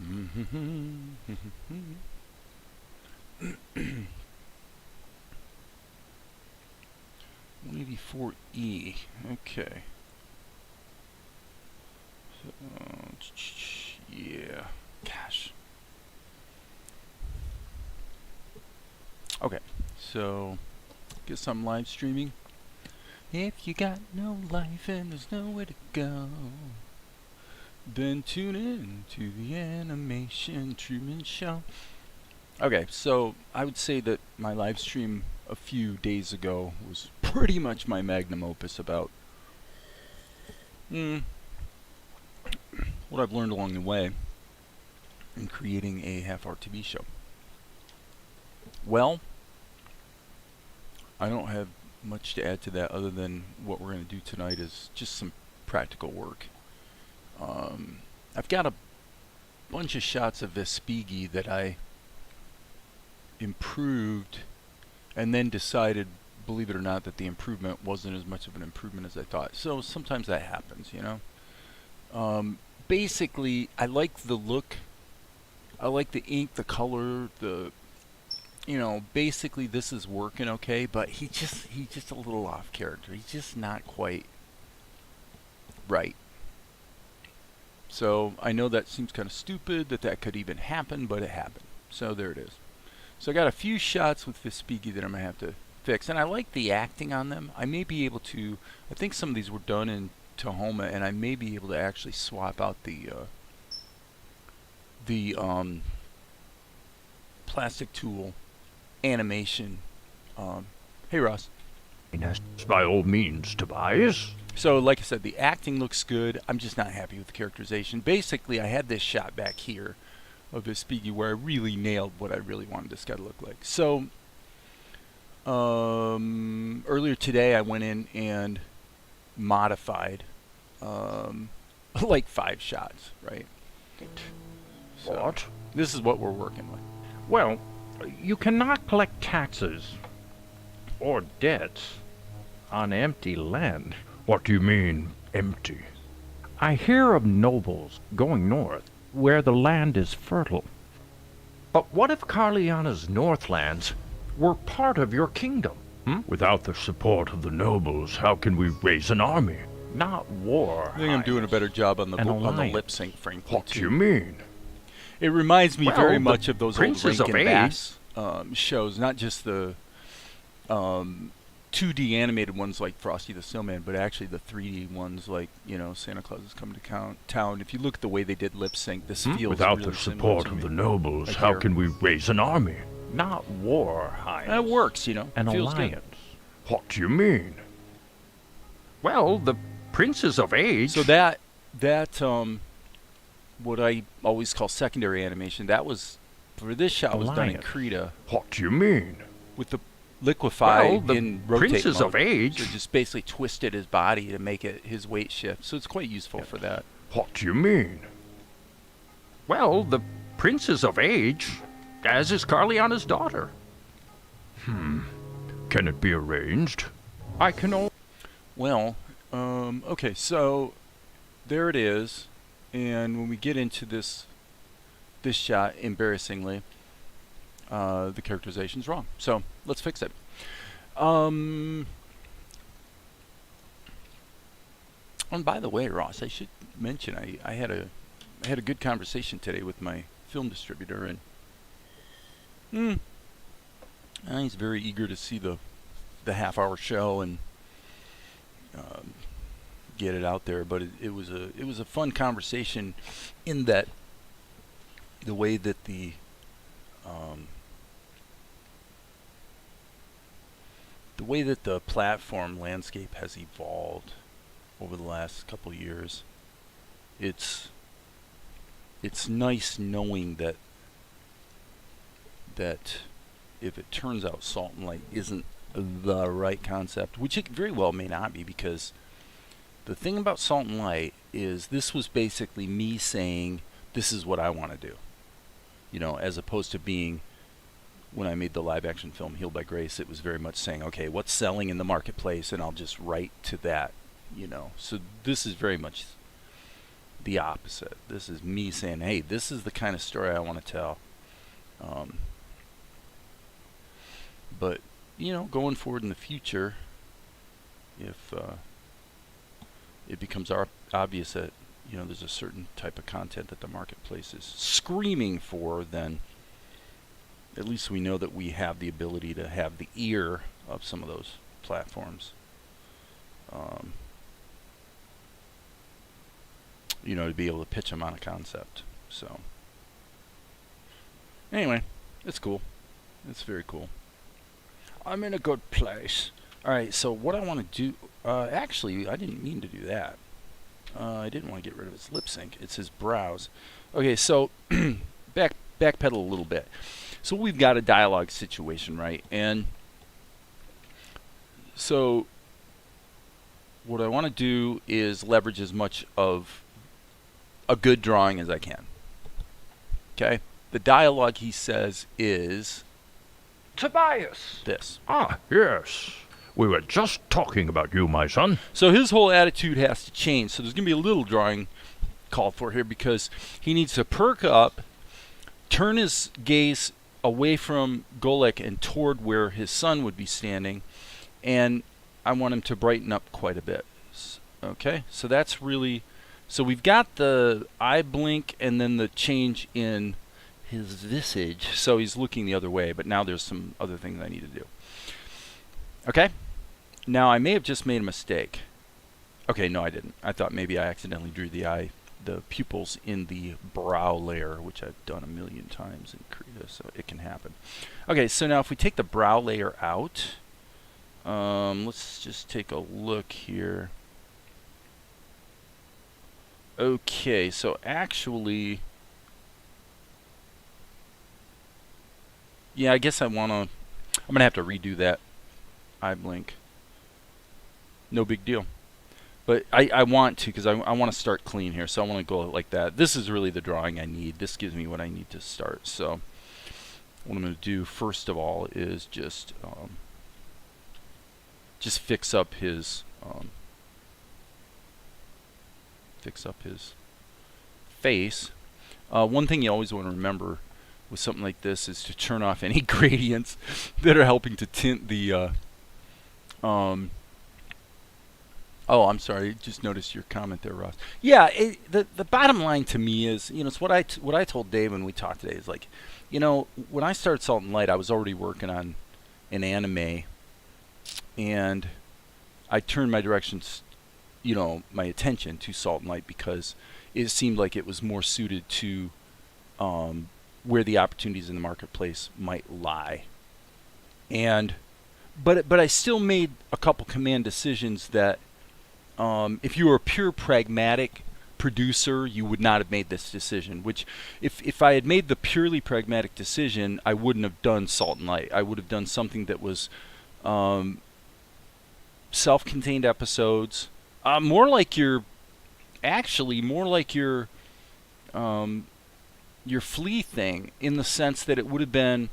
$184E. Okay. So, yeah. Gosh. Okay. So, guess I'm live streaming. If you got no life and there's nowhere to go, then tune in to the Animation Truman Show. Okay, so I would say that my live stream a few days ago was pretty much my magnum opus about what I've learned along the way in creating a half-hour TV show. Well, I don't have much to add to that other than what we're going to do tonight is just some practical work. I've got a bunch of shots of Vespigi that I improved and then decided, believe it or not, that the improvement wasn't as much of an improvement as I thought. So sometimes that happens, you know. Basically, I like the look. I like the ink, the color, basically this is working okay, but he's just a little off character. He's just not quite right. So I know that seems kind of stupid that could even happen, but it happened. So there it is. So I got a few shots with Vespigi that I'm going to have to fix. And I like the acting on them. I may be able to, I think some of these were done in Tahoma, and I may be able to actually swap out the plastic tool animation. Hey Ross. By all means, Tobias. So like I said, the acting looks good. I'm just not happy with the characterization. Basically, I had this shot back here of Vespigi where I really nailed what I really wanted this guy to look like. So earlier today I went in and modified like 5 shots, right? So What? this is what we're working with. Well, you cannot collect taxes or debts on empty land. What do you mean, empty? I hear of nobles going north, where the land is fertile. But what if Carliana's northlands were part of your kingdom? Without the support of the nobles, how can we raise an army? Not war. I think I'm doing a better job on the alliance. lip sync, frankly. What do you mean? It reminds me Well, very the much of those old Princes of Rankin Age- Bass shows, not just the 2D animated ones like Frosty the Snowman, but actually the 3D ones like, Santa Claus is Coming to Town. If you look at the way they did lip sync, this feels Without really the similar support to of the me. nobles, Like how here. can we raise an army? Not war, Highness. That works, An feels alliance. good. What do you mean? Well, the Princes of Age... So that what I always call secondary animation, that was, for this shot, was done in Alliance. Krita What do you mean? with the Liquify Well, the in rotate Princes mode. of Age... So just basically twisted his body to make it his weight shift. So it's quite useful for that. What do you mean? Well, the Princes of Age, as is Carliana's daughter. Can it be arranged? I can only... Well, okay, so there it is. And when we get into this shot, embarrassingly, the characterization's wrong. So let's fix it. And by the way, Ross, I should mention I had a good conversation today with my film distributor, and he's very eager to see the half-hour show and get it out there. But it was a fun conversation in that the way that the platform landscape has evolved over the last couple of years, it's nice knowing that if it turns out Salt and Light isn't the right concept, which it very well may not be, because the thing about Salt and Light is this was basically me saying this is what I want to do, as opposed to being, when I made the live action film Healed by Grace, it was very much saying, okay, what's selling in the marketplace, and I'll just write to that, So this is very much, the opposite. This is me saying, hey, this is the kind of story I want to tell. But, going forward in the future, if it becomes obvious that, there's a certain type of content that the marketplace is screaming for, then at least we know that we have the ability to have the ear of some of those platforms. To be able to pitch them on a concept. So, anyway, it's cool. It's very cool. I'm in a good place. Alright, so what I want to do... actually, I didn't mean to do that. I didn't want to get rid of its lip sync. It says browse. Okay, so backpedal a little bit. So we've got a dialogue situation, right? And so what I want to do is leverage as much of a good drawing as I can. Okay? The dialogue, he says, is... Tobias! This. Ah, yes. We were just talking about you, my son. So his whole attitude has to change. So there's going to be a little drawing called for here because he needs to perk up, turn his gaze away from Golek and toward where his son would be standing, and I want him to brighten up quite a bit. Okay? So that's really... So we've got the eye blink and then the change in his visage. So he's looking the other way, but now there's some other things I need to do. Okay? Now I may have just made a mistake. Okay, no I didn't. I thought maybe I accidentally drew the pupils in the brow layer, which I've done a million times in Krita, so it can happen. Okay, so now if we take the brow layer out, let's just take a look here. Okay, so actually, yeah, I guess I'm gonna have to redo that eye blink. No big deal. But I want to, because I want to start clean here, so I want to go like that. This is really the drawing I need. This gives me what I need to start. So what I'm going to do first of all is just fix up his face. One thing you always want to remember with something like this is to turn off any gradients that are helping to tint the oh, I'm sorry. Just noticed your comment there, Ross. Yeah, the bottom line to me is, it's what I told Dave when we talked today is like, when I started Salt and Light, I was already working on an anime, and I turned my directions, my attention to Salt and Light because it seemed like it was more suited to where the opportunities in the marketplace might lie. But I still made a couple command decisions that if you were a pure pragmatic producer, you would not have made this decision. Which, if I had made the purely pragmatic decision, I wouldn't have done Salt and Light. I would have done something that was self-contained episodes, more like your Flea thing, in the sense that it would have been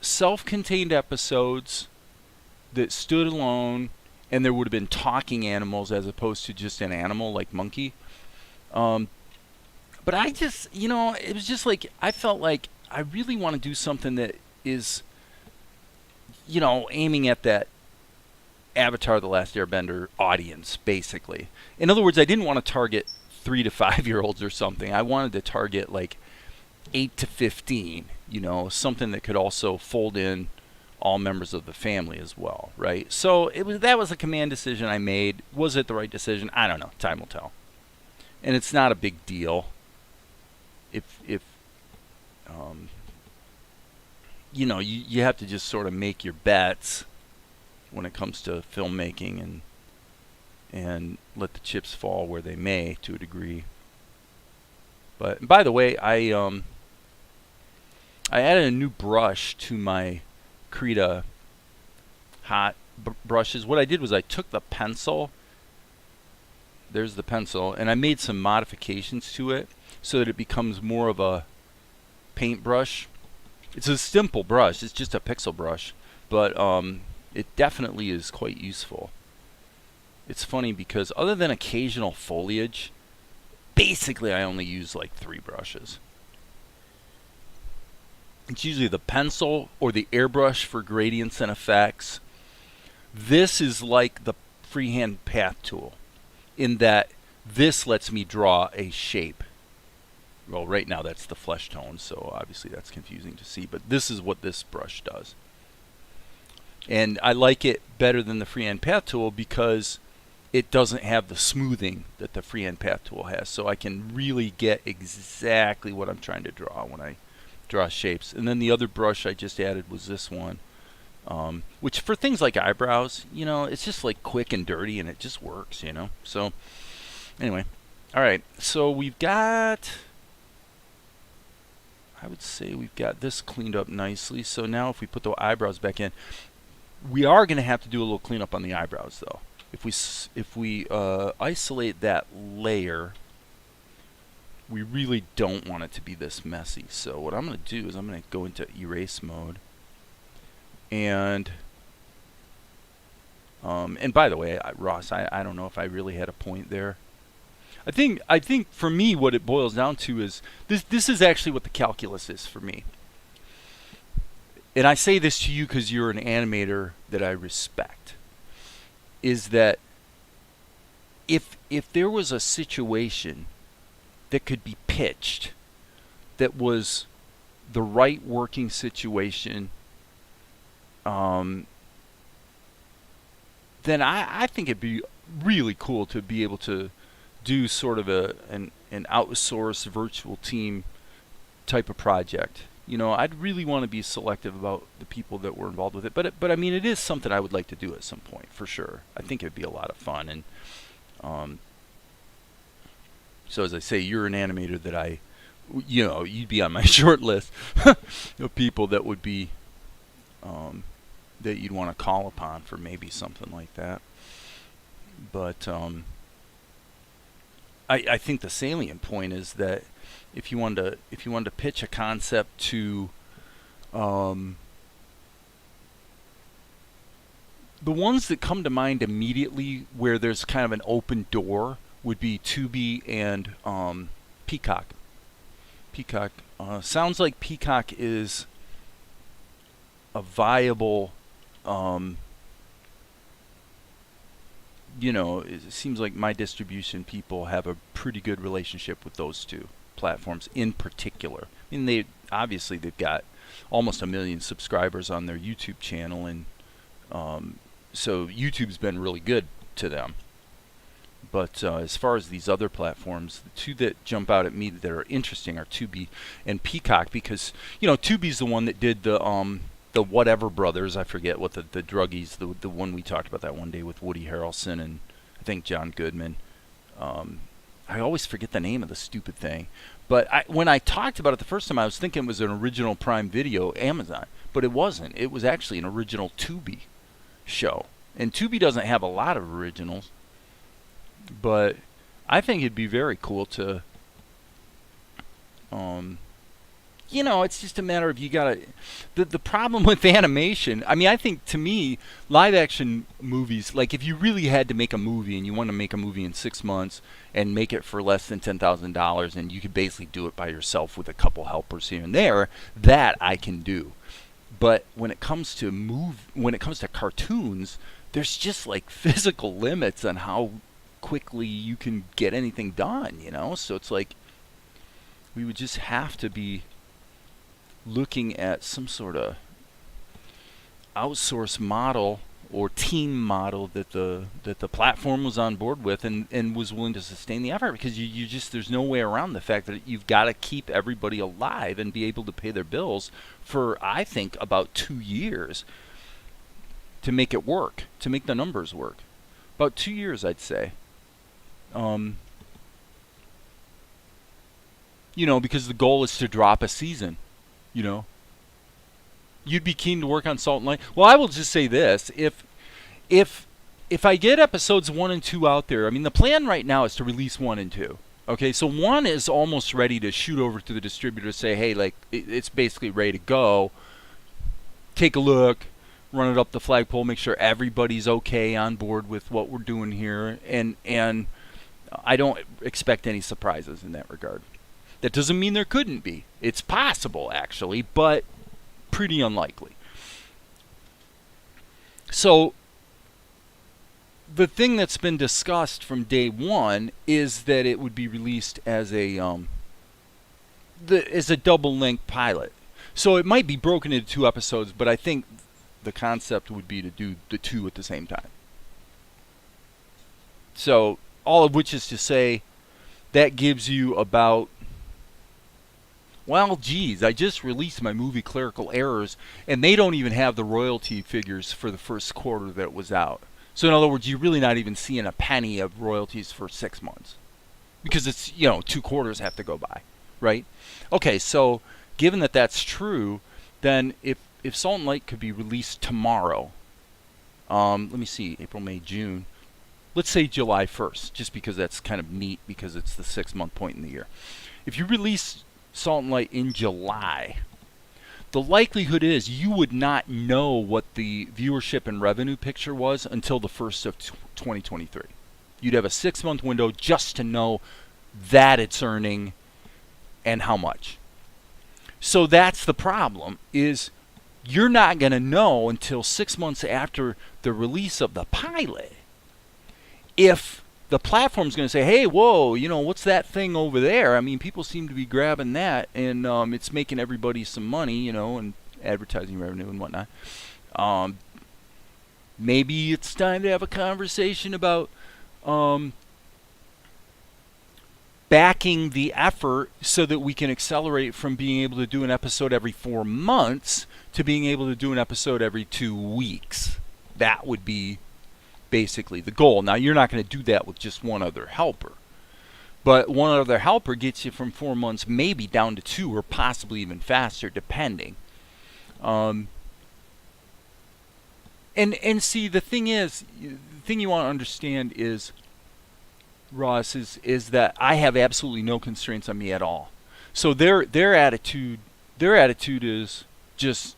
self-contained episodes that stood alone, and there would have been talking animals as opposed to just an animal like Monkey. But I just, it was just like, I felt like I really want to do something that is, aiming at that Avatar: The Last Airbender audience, basically. In other words, I didn't want to target 3 to 5 year olds or something. I wanted to target like 8 to 15, something that could also fold in all members of the family as well, right? So that was a command decision I made. Was it the right decision? I don't know. Time will tell. And it's not a big deal. If you have to just sort of make your bets when it comes to filmmaking and let the chips fall where they may, to a degree. But by the way, I added a new brush to my Krita hot brushes. What I did was I took the pencil, there's the pencil, and I made some modifications to it so that it becomes more of a paintbrush. It's a simple brush, it's just a pixel brush, but it definitely is quite useful. It's funny because other than occasional foliage, basically I only use like 3 brushes. It's usually the pencil or the airbrush for gradients and effects. This is like the freehand path tool in that this lets me draw a shape. Well, right now that's the flesh tone, so obviously that's confusing to see, but this is what this brush does. And I like it better than the freehand path tool because it doesn't have the smoothing that the freehand path tool has, so I can really get exactly what I'm trying to draw when I draw shapes. And then the other brush I just added was this one, which for things like eyebrows, you know, it's just like quick and dirty and it just works, you know. So anyway, all right, so we've got, I would say we've got this cleaned up nicely. So now if we put the eyebrows back in, we are going to have to do a little cleanup on the eyebrows though. If we isolate that layer, we really don't want it to be this messy. So what I'm going to do is I'm going to go into erase mode. And by the way, Ross, I don't know if I really had a point there. I think for me what it boils down to is this is actually what the calculus is for me. And I say this to you because you're an animator that I respect. Is that if there was a situation that could be pitched that was the right working situation, then I think it'd be really cool to be able to do sort of an outsourced virtual team type of project. You know, I'd really want to be selective about the people that were involved with it. But I mean, it is something I would like to do at some point, for sure. I think it would be a lot of fun. And so as I say, you're an animator that you know, you'd be on my short list of people that would be, that you'd want to call upon for maybe something like that. But I think the salient point is that if you wanted to pitch a concept to the ones that come to mind immediately where there's kind of an open door would be Tubi and Peacock. Peacock sounds like Peacock is a viable, you know, it seems like my distribution people have a pretty good relationship with those two platforms in particular. I mean, they've got almost 1 million subscribers on their YouTube channel, and so YouTube's been really good to them. But as far as these other platforms, the two that jump out at me that are interesting are Tubi and Peacock, because, you know, Tubi's the one that did the Whatever Brothers. I forget what the druggies, the one we talked about that one day with Woody Harrelson and I think John Goodman. I always forget the name of the stupid thing. But when I talked about it the first time, I was thinking it was an original Prime Video Amazon, but it wasn't. It was actually an original Tubi show. And Tubi doesn't have a lot of originals, but I think it'd be very cool to, you know, it's just a matter of you gotta, the problem with animation, I mean, I think to me, live action movies, like if you really had to make a movie and you want to make a movie in 6 months and make it for less than $10,000 and you could basically do it by yourself with a couple helpers here and there, that I can do. But when it comes to cartoons, there's just like physical limits on how quickly you can get anything done, you know? So it's like we would just have to be looking at some sort of outsource model or team model that the platform was on board with and was willing to sustain the effort, because you just, there's no way around the fact that you've got to keep everybody alive and be able to pay their bills for, I think, about 2 years to make it work, to make the numbers work. About 2 years, I'd say. You know, because the goal is to drop a season, you know. You'd be keen to work on Salt and Light. Well, I will just say this. If I get episodes 1 and 2 out there, I mean, the plan right now is to release 1 and 2. Okay, so 1 is almost ready to shoot over to the distributor to say, hey, like, it's basically ready to go. Take a look, run it up the flagpole, make sure everybody's okay on board with what we're doing here. And I don't expect any surprises in that regard. That doesn't mean there couldn't be. It's possible, actually, but pretty unlikely. So the thing that's been discussed from day one is that it would be released as a double-length pilot. So it might be broken into 2 episodes, but I think the concept would be to do the 2 at the same time. So all of which is to say, that gives you about, well, geez, I just released my movie Clerical Errors, and they don't even have the royalty figures for the first quarter that it was out. So in other words, you're really not even seeing a penny of royalties for 6 months. Because it's, 2 quarters have to go by, right? Okay, so given that that's true, then if Salt and Light could be released tomorrow, let me see, April, May, June, let's say July 1st, just because that's kind of neat because it's the 6-month point in the year. If you release Salt and Light in July, the likelihood is you would not know what the viewership and revenue picture was until the 1st of 2023. You'd have a 6-month window just to know that it's earning and how much. So that's the problem, is you're not going to know until 6 months after the release of the pilot if the platform's going to say, hey, whoa, what's that thing over there? I mean, people seem to be grabbing that, and it's making everybody some money, and advertising revenue and whatnot. Maybe it's time to have a conversation about backing the effort so that we can accelerate from being able to do an episode every 4 months to being able to do an episode every 2 weeks. That would be basically the goal. Now, you're not going to do that with just one other helper. But one other helper gets you from 4 months maybe down to 2 or possibly even faster, depending. And see, the thing you want to understand is, Ross, is that I have absolutely no constraints on me at all. So their attitude is just,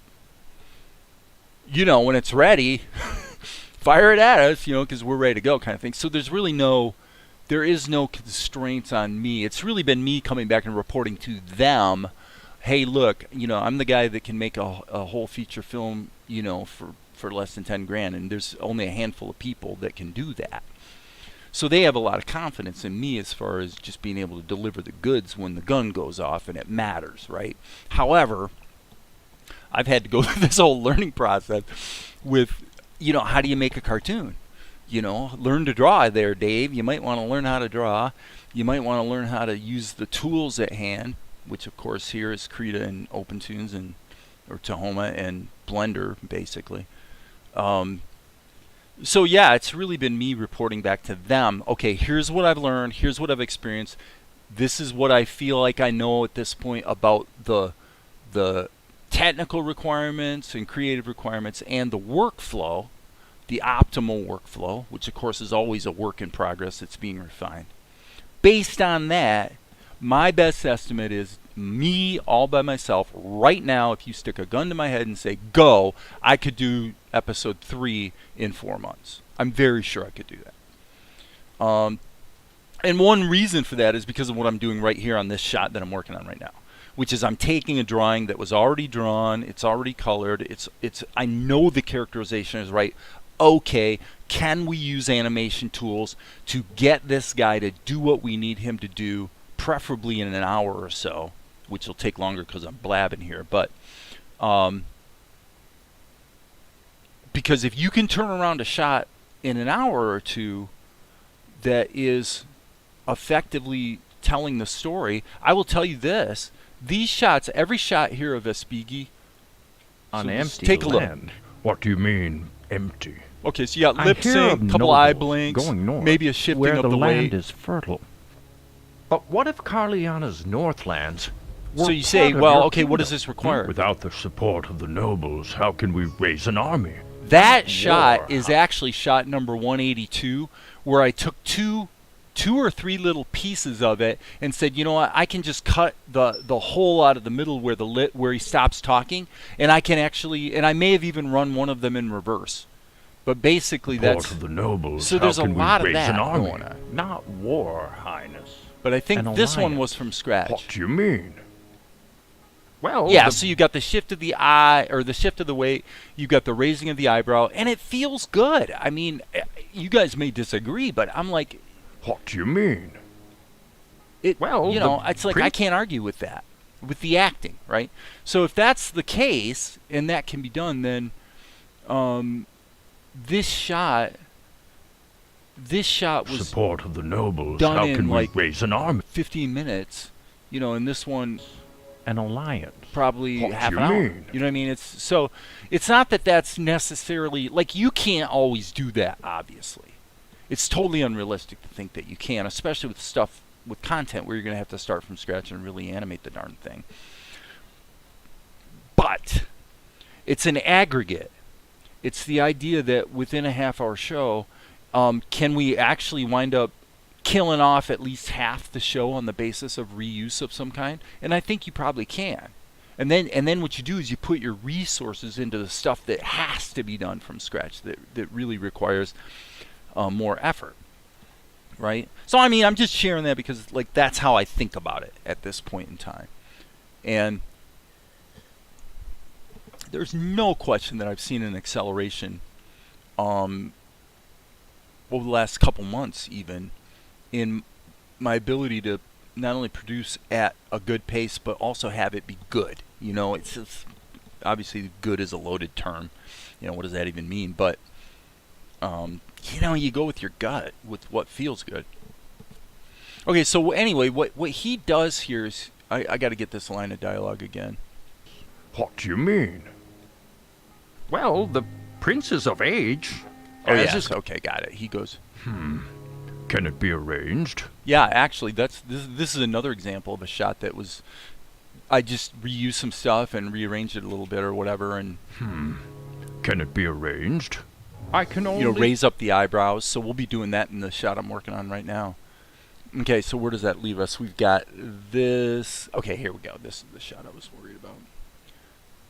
when it's ready, fire it at us, because we're ready to go, kind of thing. So there is no constraints on me. It's really been me coming back and reporting to them, hey, look, I'm the guy that can make a whole feature film, for less than 10 grand, and there's only a handful of people that can do that. So they have a lot of confidence in me as far as just being able to deliver the goods when the gun goes off and it matters, right? However, I've had to go through this whole learning process with, how do you make a cartoon? Learn to draw there, Dave. You might want to learn how to draw. You might want to learn how to use the tools at hand, which of course here is Krita and OpenTunes or Tahoma and Blender, basically. So yeah, it's really been me reporting back to them. Okay, here's what I've learned. Here's what I've experienced. This is what I feel like I know at this point about the technical requirements and creative requirements and the workflow, the optimal workflow, which of course is always a work in progress. It's being refined. Based on that, my best estimate is me all by myself right now. If you stick a gun to my head and say go, I could do episode 3 in 4 months. I'm very sure I could do that. And one reason for that is because of what I'm doing right here on this shot that I'm working on right now, which is I'm taking a drawing that was already drawn, it's already colored, it's I know the characterization is right. Okay, can we use animation tools to get this guy to do what we need him to do, preferably in an hour or so, which will take longer because I'm blabbing here, but because if you can turn around a shot in an hour or two that is effectively telling the story, I will tell you this, these shots, every shot here of Espigi on empty take a look. land. What do you mean empty? Okay, so you got lip sync, couple eye blinks, maybe a shifting where of the the land weight. is fertile. But what if Carliana's Northlands were So you say, part of well, your okay, what does kingdom? this require? Without the support of the nobles, how can we raise an army? That shot is actually shot number 182, where I took two or three little pieces of it and said, you know what, I can just cut the hole out of the middle where he stops talking, and I can actually, and I may have even run one of them in reverse, But basically Support that's... of the nobles. So How there's a can we lot of raise that an army? going on. Not war, Highness. But I think An this one alliance. was from scratch. What do you mean? Well, Yeah, so you got the shift of the eye, or the shift of the weight, you got the raising of the eyebrow, and it feels good. I mean, you guys may disagree, but I'm like... What do you mean? Well, you know, it's like I can't argue with that, with the acting, right? So if that's the case, and that can be done, then this shot was Support of the nobles. done How in can like we raise an army? 15 minutes, you know, and this one An alliance. probably What half do an you hour. mean? You know what I mean? It's not that that's necessarily, like, you can't always do that, obviously. It's totally unrealistic to think that you can, especially with stuff, with content where you're going to have to start from scratch and really animate the darn thing. But it's an aggregate. It's the idea that within a half-hour show, can we actually wind up killing off at least half the show on the basis of reuse of some kind? And I think you probably can. And then what you do is you put your resources into the stuff that has to be done from scratch, that really requires more effort, right? So I mean, I'm just sharing that because like that's how I think about it at this point in time. And there's no question that I've seen an acceleration over the last couple months even in my ability to not only produce at a good pace but also have it be good. You know, it's obviously good is a loaded term. You know, what does that even mean? But you know, you go with your gut, with what feels good. Okay, so anyway, what he does here is, I got to get this line of dialogue again. What do you mean? Well, the prince is of age. Oh, yes, okay, got it. He goes, Can it be arranged? yeah, actually, this is another example of a shot that was, I just reused some stuff and rearranged it a little bit or whatever, and Can it be arranged? I can only... you know, raise up the eyebrows. So we'll be doing that in the shot I'm working on right now. Okay, so where does that leave us? We've got this. Okay, here we go. This is the shot I was worried about.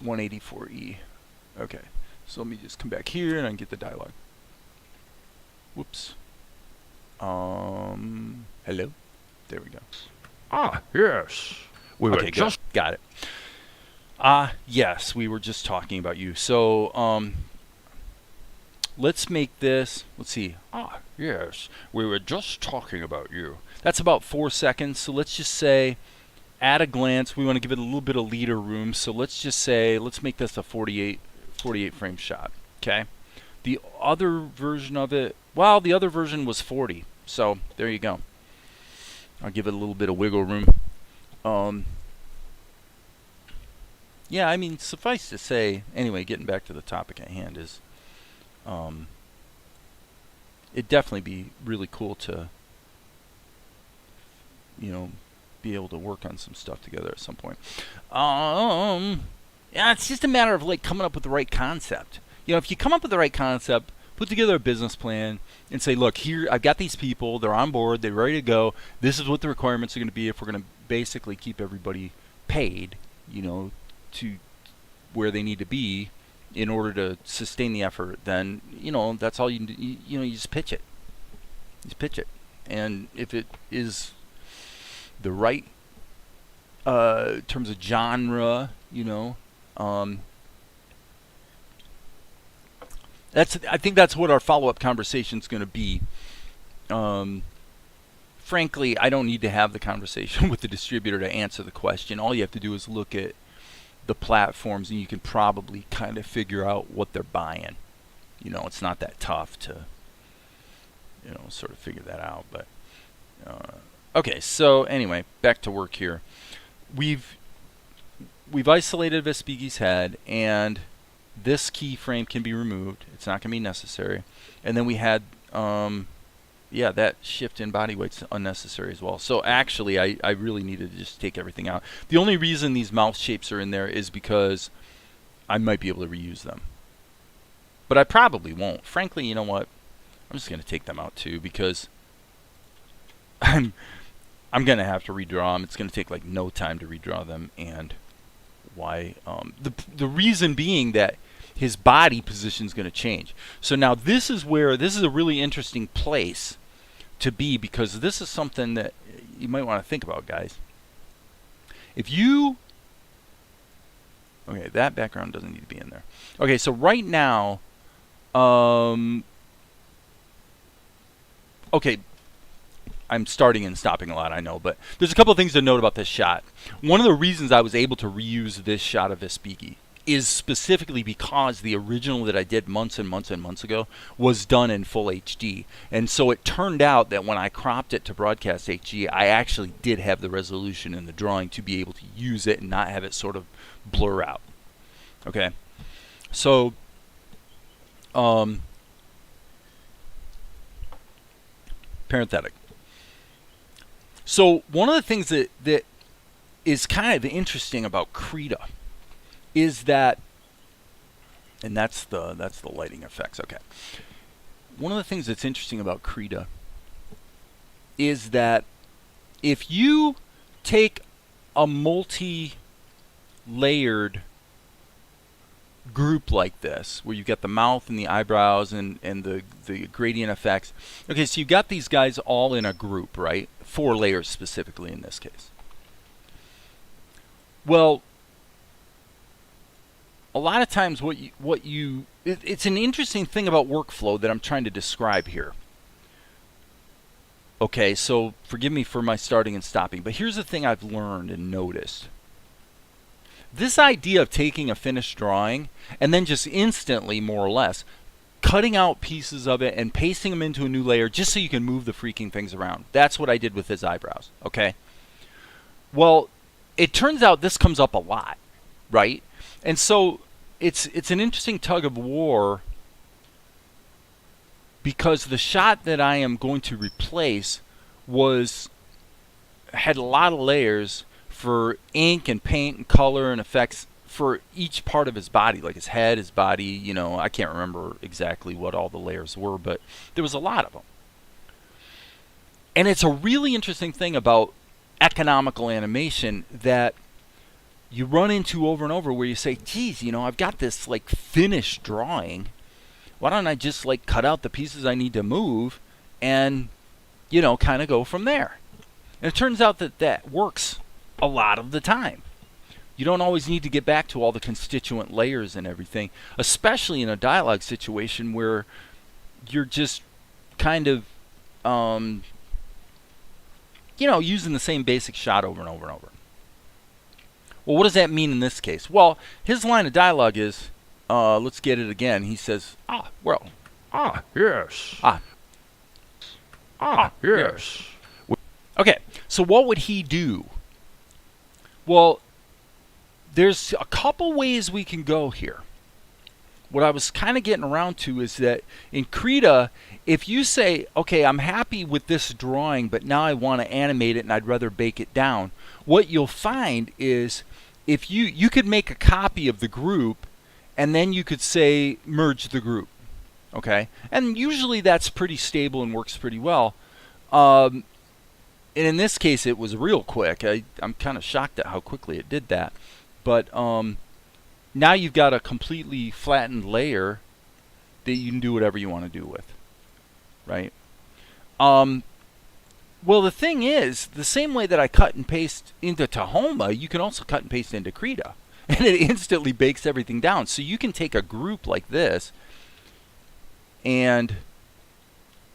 184E. Okay, so let me just come back here and I can get the dialogue. Whoops. Hello? There we go. Ah, yes. We were Okay, just... good. Got it. Yes, we were just talking about you. So, let's make this, let's see. Ah, yes. We were just talking about you. That's about 4 seconds. So let's just say, at a glance, we want to give it a little bit of leader room. So let's just say, let's make this a 48 frame shot. Okay. The other version of it, well, the other version was 40. So there you go. I'll give it a little bit of wiggle room. Yeah, I mean, suffice to say, anyway, getting back to the topic at hand is, it'd definitely be really cool to, you know, be able to work on some stuff together at some point. Yeah, it's just a matter of like coming up with the right concept. You know, if you come up with the right concept, put together a business plan and say, look, here, I've got these people, they're on board, they're ready to go. This is what the requirements are going to be if we're going to basically keep everybody paid, you know, to where they need to be in order to sustain the effort. Then, you know, that's all you know, you just pitch it. Just pitch it. And if it is the right terms of genre, you know, I think that's what our follow-up conversation is going to be. Frankly, I don't need to have the conversation with the distributor to answer the question. All you have to do is look at the platforms, and you can probably kind of figure out what they're buying. You know, it's not that tough to, you know, sort of figure that out. But okay, so anyway, back to work here. We've isolated Vespucci's head, and this keyframe can be removed. It's not going to be necessary. And then we had, yeah, that shift in body weight's unnecessary as well. So actually, I really needed to just take everything out. The only reason these mouth shapes are in there is because I might be able to reuse them. But I probably won't. Frankly, you know what? I'm just going to take them out too, because I'm going to have to redraw them. It's going to take like no time to redraw them. And why? The reason being that his body position is going to change. So now this is a really interesting place to be, because this is something that you might want to think about, guys. If you, okay, that background doesn't need to be in there. Okay, so right now, okay, I'm starting and stopping a lot, I know, but there's a couple of things to note about this shot. One of the reasons I was able to reuse this shot of Vespiki is specifically because the original that I did months and months and months ago was done in full HD. And so it turned out that when I cropped it to broadcast HD, I actually did have the resolution in the drawing to be able to use it and not have it sort of blur out. Okay. So, parenthetic. So one of the things that is kind of interesting about Krita is that, and that's the lighting effects. Okay. One of the things that's interesting about Krita is that if you take a multi-layered group like this, where you've got the mouth and the eyebrows and the gradient effects. Okay, so you've got these guys all in a group, right? 4 layers specifically in this case. Well, a lot of times it's an interesting thing about workflow that I'm trying to describe here. Okay, so forgive me for my starting and stopping, but here's the thing I've learned and noticed. This idea of taking a finished drawing and then just instantly, more or less, cutting out pieces of it and pasting them into a new layer just so you can move the freaking things around. That's what I did with his eyebrows, okay? Well, it turns out this comes up a lot, right? And so it's an interesting tug of war, because the shot that I am going to replace had a lot of layers for ink and paint and color and effects for each part of his body, like his head, his body, you know, I can't remember exactly what all the layers were, but there was a lot of them. And it's a really interesting thing about economical animation that you run into over and over, where you say, geez, you know, I've got this like finished drawing. Why don't I just like cut out the pieces I need to move and, you know, kind of go from there? And it turns out that that works a lot of the time. You don't always need to get back to all the constituent layers and everything, especially in a dialogue situation where you're just kind of, you know, using the same basic shot over and over and over. Well, what does that mean in this case? Well, his line of dialogue is, let's get it again. He says, yes. Yes. Okay, so what would he do? Well, there's a couple ways we can go here. What I was kind of getting around to is that in Krita, if you say, okay, I'm happy with this drawing, but now I want to animate it and I'd rather bake it down, what you'll find is if you could make a copy of the group and then you could say merge the group, okay? And usually that's pretty stable and works pretty well. And in this case, it was real quick. I'm kind of shocked at how quickly it did that. But now you've got a completely flattened layer that you can do whatever you want to do with, right? Well, the thing is, the same way that I cut and paste into Tahoma, you can also cut and paste into Krita. And it instantly bakes everything down. So you can take a group like this and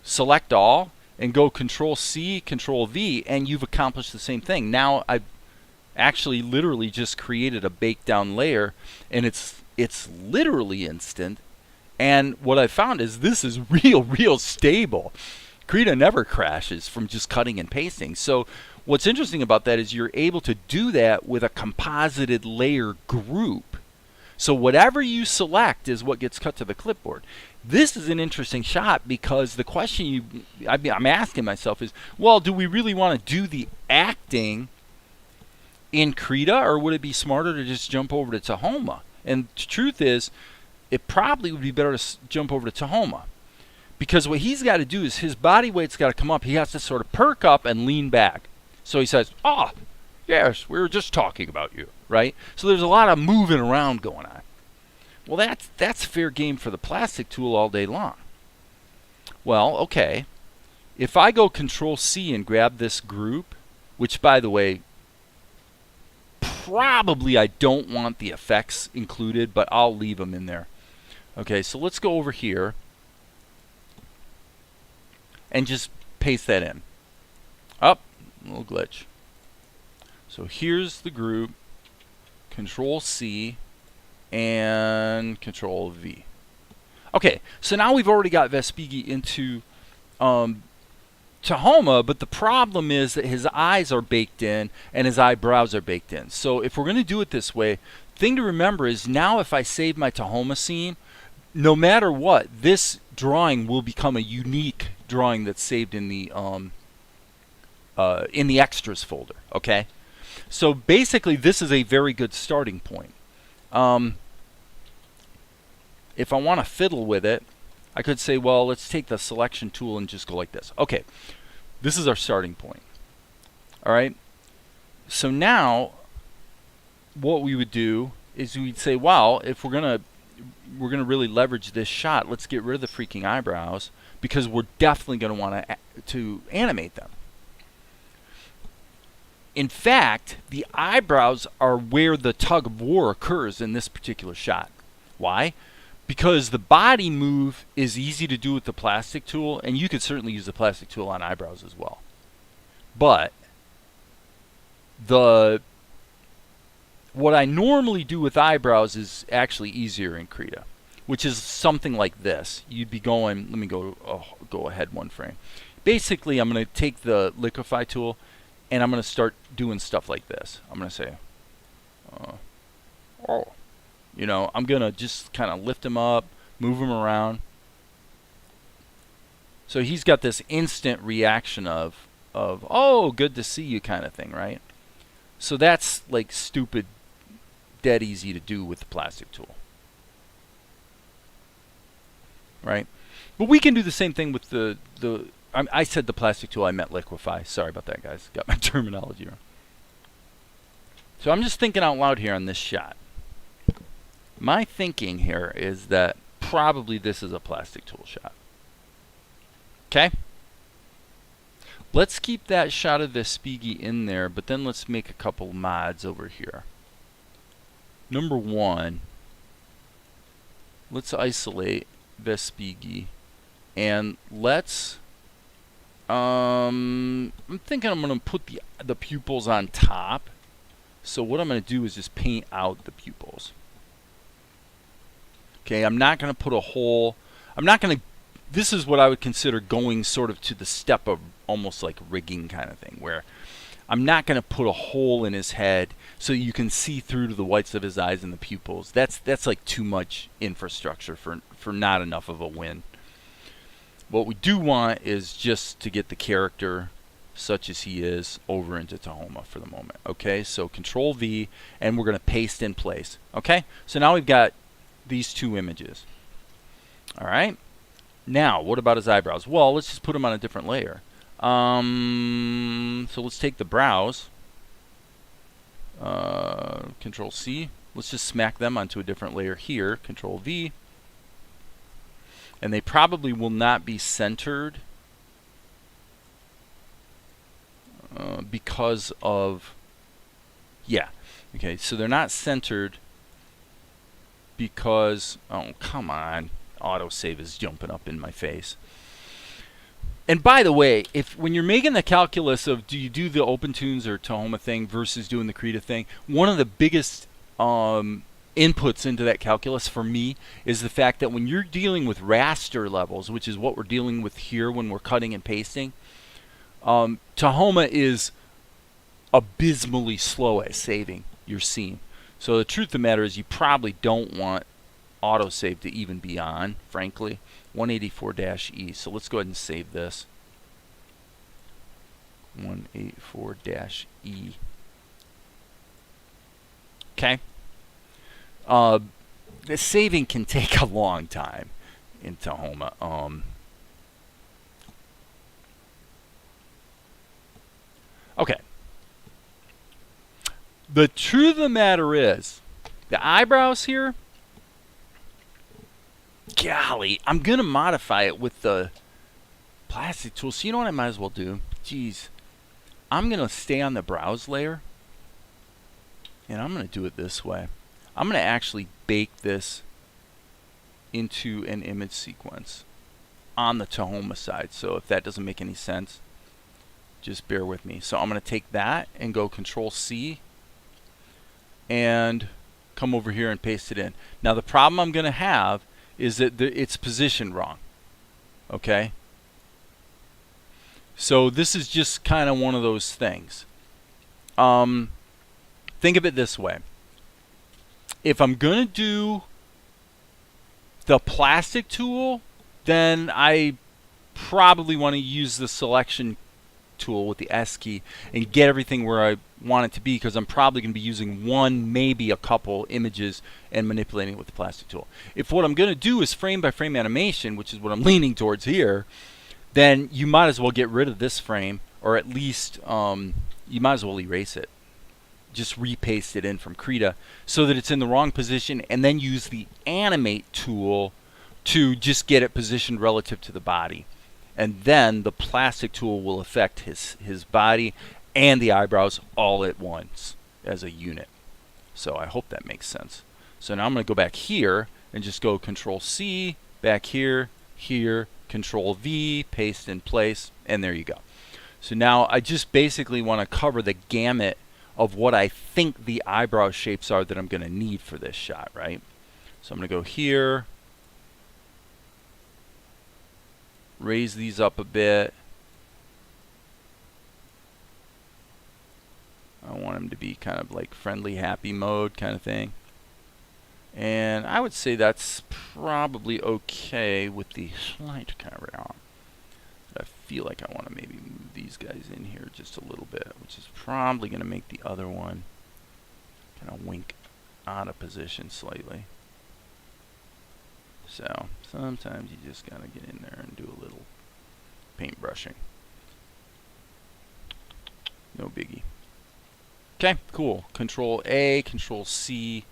select all and go Control-C, Control-V, and you've accomplished the same thing. Now I've actually literally just created a baked down layer, and it's literally instant. And what I found is this is real stable. Krita never crashes from just cutting and pasting. So what's interesting about that is you're able to do that with a composited layer group. So whatever you select is what gets cut to the clipboard. This is an interesting shot because the question I'm asking myself is, well, do we really want to do the acting in Krita, or would it be smarter to just jump over to Tahoma? And the truth is, it probably would be better to jump over to Tahoma, because what he's got to do is his body weight's got to come up. He has to sort of perk up and lean back. So he says, yes, we were just talking about you, right? So there's a lot of moving around going on. Well, that's fair game for the plastic tool all day long. Well, okay. If I go Control C and grab this group, which by the way, probably I don't want the effects included, but I'll leave them in there. Okay, so let's go over here and just paste that in. Up, little glitch. So here's the group, Control C and Control V. Okay, so now we've already got Vespigi into Tahoma, but the problem is that his eyes are baked in and his eyebrows are baked in. So if we're going to do it this way, thing to remember is now if I save my Tahoma scene, no matter what, this drawing will become a unique drawing that's saved in the extras folder. Okay, so basically this is a very good starting point. If I want to fiddle with it, I could say, well, let's take the selection tool and just go like this. Okay, this is our starting point. All right, so now what we would do is we'd say, well, if we're gonna really leverage this shot, let's get rid of the freaking eyebrows because we're definitely going to want to animate them. In fact, the eyebrows are where the tug of war occurs in this particular shot. Why? Because the body move is easy to do with the plastic tool, and you could certainly use the plastic tool on eyebrows as well. But what I normally do with eyebrows is actually easier in Krita, which is something like this. You'd be going, let me go ahead one frame. Basically, I'm going to take the Liquify tool, and I'm going to start doing stuff like this. I'm going to say, you know, I'm going to just kind of lift him up, move him around. So he's got this instant reaction of oh, good to see you kind of thing, right? So that's like stupid, dead easy to do with the plastic tool. Right? But we can do the same thing with I said the plastic tool, I meant Liquify. Sorry about that, guys. Got my terminology wrong. So I'm just thinking out loud here on this shot. My thinking here is that probably this is a plastic tool shot. Okay? Let's keep that shot of Vespigi in there, but then let's make a couple mods over here. Number one, let's isolate Vespigi, and let's I'm thinking I'm going to put the pupils on top. So what I'm going to do is just paint out the pupils. Okay, I'm not going to put a hole. I'm not going to, this is what I would consider going sort of to the step of almost like rigging kind of thing, where I'm not going to put a hole in his head so you can see through to the whites of his eyes and the pupils. That's like too much infrastructure for not enough of a win. What we do want is just to get the character, such as he is, over into Tahoma for the moment. Okay, so Control V, and we're going to paste in place. Okay, so now we've got these two images. All right, now what about his eyebrows? Well, let's just put them on a different layer. So let's take the brows, Control C. Let's just smack them onto a different layer here, Control V. And they probably will not be centered because of, yeah, okay, so they're not centered because, oh, come on, autosave is jumping up in my face. And by the way, when you're making the calculus of do you do the OpenTunes or Tahoma thing versus doing the Krita thing, one of the biggest inputs into that calculus for me is the fact that when you're dealing with raster levels, which is what we're dealing with here when we're cutting and pasting, Tahoma is abysmally slow at saving your scene. So the truth of the matter is you probably don't want autosave to even be on, frankly. 184-E. So let's go ahead and save this. 184-E. Okay. The saving can take a long time in Tahoma. Okay. The truth of the matter is, the eyebrows here, golly, I'm going to modify it with the plastic tool. So you know what I might as well do? Geez. I'm going to stay on the browse layer. And I'm going to do it this way. I'm going to actually bake this into an image sequence on the Tahoma side. So if that doesn't make any sense, just bear with me. So I'm going to take that and go Control C and come over here and paste it in. Now the problem I'm going to have is that it's positioned wrong. Okay? So this is just kind of one of those things. Think of it this way. If I'm going to do the plastic tool, then I probably want to use the selection tool with the S key and get everything where I want it to be, because I'm probably going to be using one, maybe a couple images and manipulating it with the plastic tool. If what I'm going to do is frame by frame animation, which is what I'm leaning towards here, then you might as well get rid of this frame, or at least you might as well erase it. Just repaste it in from Krita so that it's in the wrong position, and then use the animate tool to just get it positioned relative to the body. And then the plastic tool will affect his body and the eyebrows all at once as a unit. So I hope that makes sense. So now I'm going to go back here and just go Control C, back here, here, Control V, paste in place, and there you go. So now I just basically want to cover the gamut of what I think the eyebrow shapes are that I'm going to need for this shot, right? So I'm going to go here, raise these up a bit. I want them to be kind of like friendly, happy mode kind of thing. And I would say that's probably okay with the slight caveat. I feel like I want to maybe move these guys in here just a little bit, which is probably going to make the other one kind of wink out of position slightly. So sometimes you just got to get in there and do a little paint brushing. No biggie. Okay, cool. Control A, Control C,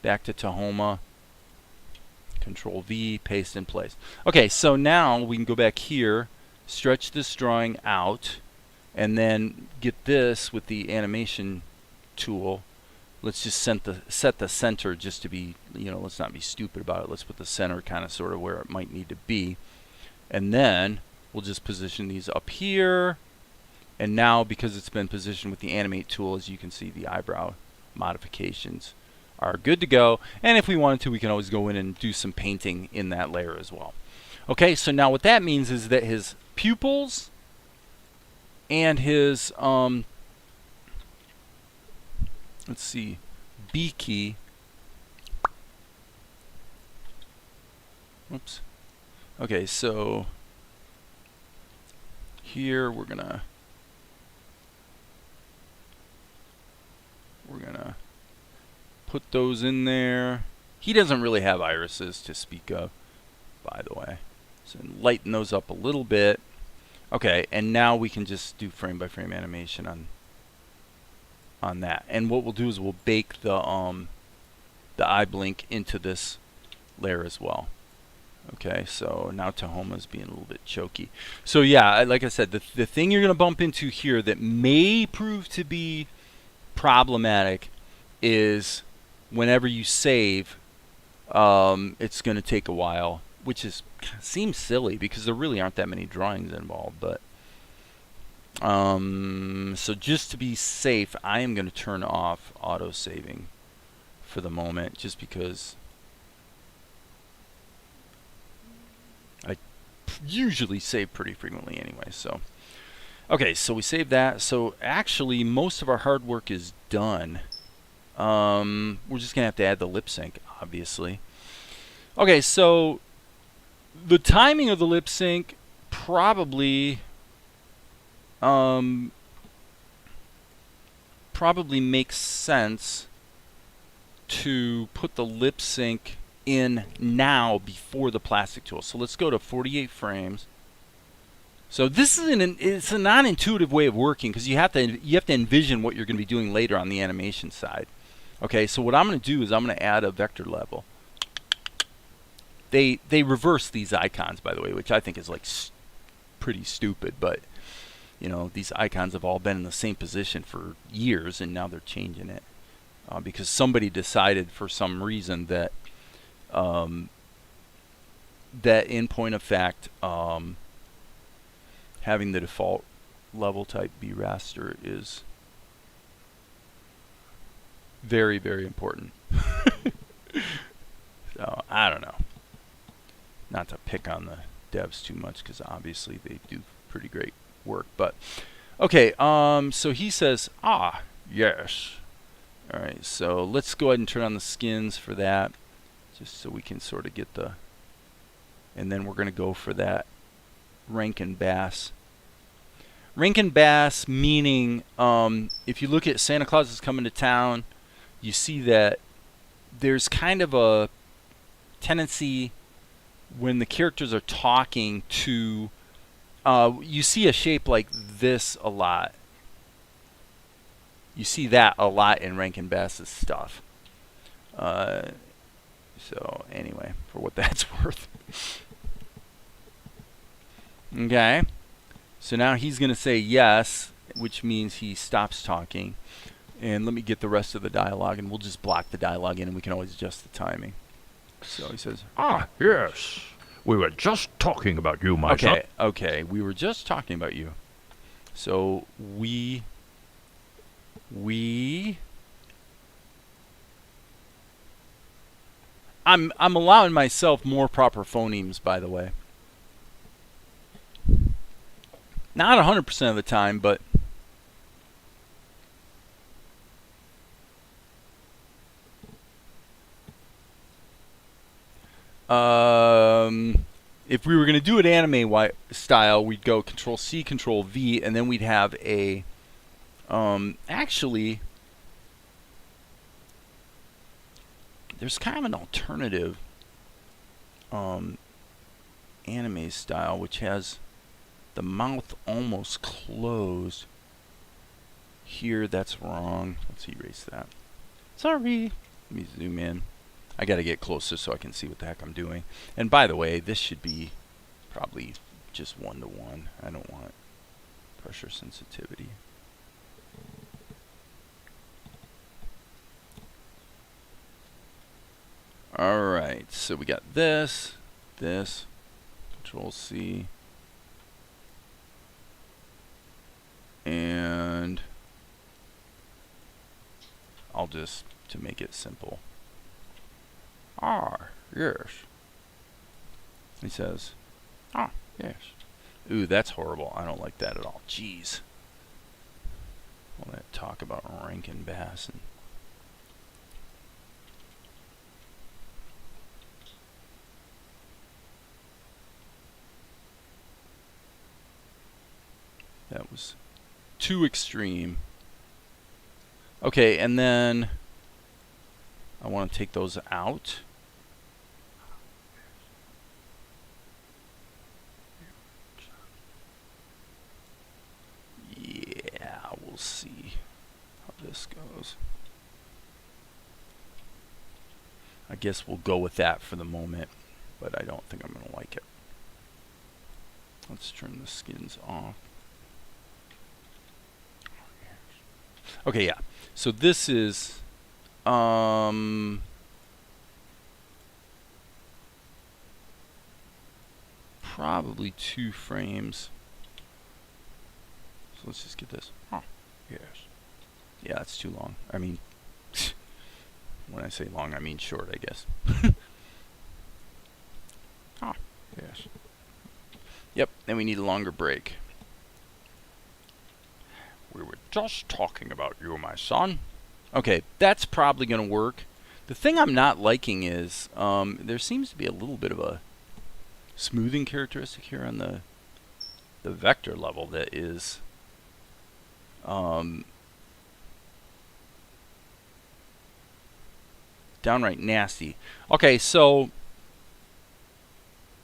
back to Tahoma. Control V, paste in place. Okay, so now we can go back here, stretch this drawing out, and then get this with the animation tool. Let's just set the center just to be, let's not be stupid about it. Let's put the center kind of sort of where it might need to be. And then we'll just position these up here. And now, because it's been positioned with the animate tool, as you can see, the eyebrow modifications are good to go. And if we wanted to, we can always go in and do some painting in that layer as well. Okay, so now what that means is that his pupils and his let's see, B key. Oops. Okay, so here we're gonna put those in there. He doesn't really have irises to speak of, by the way. So lighten those up a little bit. Okay, and now we can just do frame by frame animation on that. And what we'll do is we'll bake the eye blink into this layer as well. Okay, so now Tahoma's being a little bit choky. So yeah, like I said, the thing you're going to bump into here that may prove to be problematic is whenever you save, it's going to take a while, which seems silly because there really aren't that many drawings involved. But so just to be safe, I am going to turn off auto saving for the moment, just because I usually save pretty frequently anyway. So okay, so we saved that. So actually most of our hard work is done. We're just gonna have to add the lip sync, obviously. Okay, so the timing of the lip sync probably makes sense to put the lip sync in now before the plastic tool. So let's go to 48 frames. So this is it's a non-intuitive way of working because you have to envision what you're going to be doing later on the animation side. Okay, so what I'm going to do is I'm going to add a vector level. they reverse these icons, by the way, which I think is like pretty stupid. But you know, these icons have all been in the same position for years, and now they're changing it because somebody decided for some reason that that in point of fact, having the default level type be raster is very, very important. So I don't know. Not to pick on the devs too much, because obviously they do pretty great work. But okay, so he says, yes. All right, so let's go ahead and turn on the skins for that, just so we can sort of get the. And then we're going to go for that Rankin Bass. Rankin Bass meaning, if you look at Santa Claus is Coming to Town, you see that there's kind of a tendency when the characters are talking to, you see a shape like this a lot. You see that a lot in Rankin Bass's stuff. So anyway, for what that's worth. Okay. So now he's going to say yes, which means he stops talking. And let me get the rest of the dialogue, and we'll just block the dialogue in, and we can always adjust the timing. So he says, yes. We were just talking about you, my son. Okay, we were just talking about you. So I'm allowing myself more proper phonemes, by the way. Not 100% of the time, but if we were going to do it anime style, we'd go Control-C, Control-V, and then we'd have a actually there's kind of an alternative anime style which has the mouth almost closed. Here, that's wrong. Let's erase that. Sorry. Let me zoom in. I gotta get closer so I can see what the heck I'm doing. And by the way, this should be probably just 1:1. I don't want pressure sensitivity. Alright, so we got this, Control-C, and I'll just, to make it simple, yes. He says, yes. Ooh, that's horrible. I don't like that at all. Jeez. All that talk about Rankin Bass and that was too extreme. Okay, and then I want to take those out. Yeah, we'll see how this goes. I guess we'll go with that for the moment, but I don't think I'm going to like it. Let's turn the skins off. Okay, yeah. So this is probably 2 frames. So let's just get this. Yes. Yeah, that's too long. I mean, when I say long, I mean short, I guess. Yes. Yep, then we need a longer break. We were just talking about you, my son. Okay, that's probably going to work. The thing I'm not liking is there seems to be a little bit of a smoothing characteristic here on the vector level that is downright nasty. Okay, so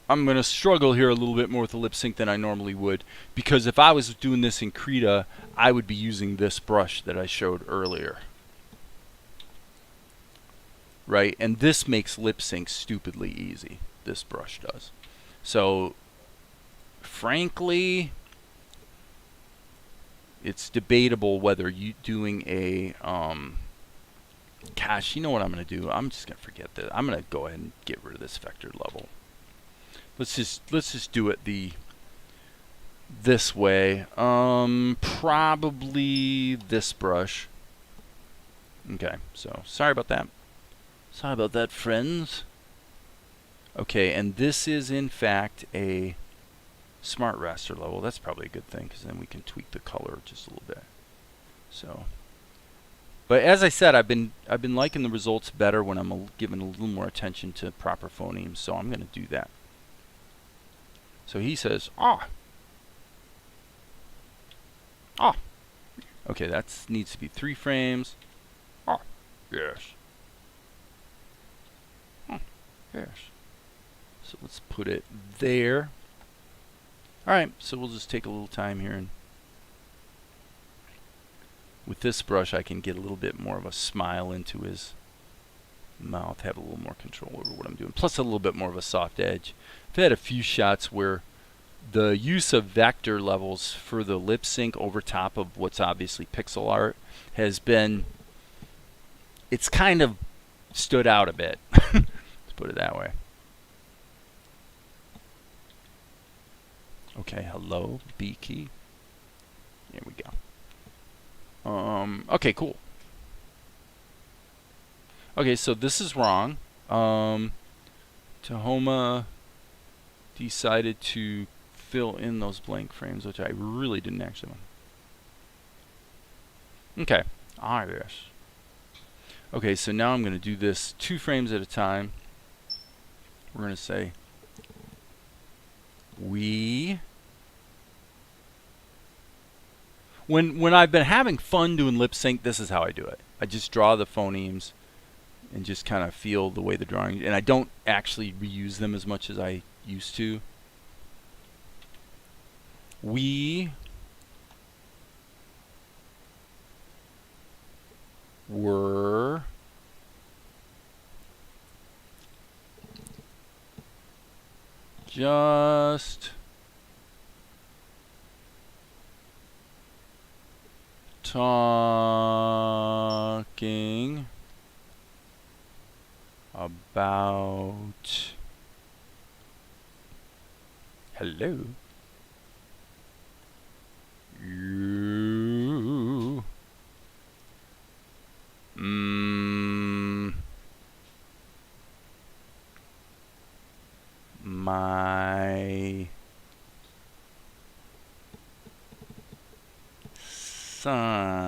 I'm going to struggle here a little bit more with the lip sync than I normally would, because if I was doing this in Krita, I would be using this brush that I showed earlier. Right? And this makes lip sync stupidly easy. this brush does. So, frankly, it's debatable whether you doing a, gosh, you know what I'm going to do? I'm just going to forget that. I'm going to go ahead and get rid of this vector level. Let's just do it this way. Probably this brush. Okay, so sorry about that. Sorry about that, friends. Okay, and this is in fact a smart raster level. That's probably a good thing, because then we can tweak the color just a little bit. So, but as I said, I've been liking the results better when I'm giving a little more attention to proper phonemes. So I'm going to do that. So he says, ah. Ah. Okay, that needs to be 3 frames. Ah. Yes. Ah. Yes. So let's put it there. Alright, so we'll just take a little time here, and with this brush I can get a little bit more of a smile into his mouth, have a little more control over what I'm doing, plus a little bit more of a soft edge. I've had a few shots where the use of vector levels for the lip sync over top of what's obviously pixel art has been, it's kind of stood out a bit. Let's put it that way. Okay, hello, B key. There we go. Okay, cool. Okay, so this is wrong. Tahoma decided to fill in those blank frames, which I really didn't actually want. Okay. Ah, yes. Okay, so now I'm going to do this 2 frames at a time. We're going to say when I've been having fun doing lip sync, this is how I do it. I just draw the phonemes and just kind of feel the way the drawing, and I don't actually reuse them as much as I used to. We were just talking about hello you my son.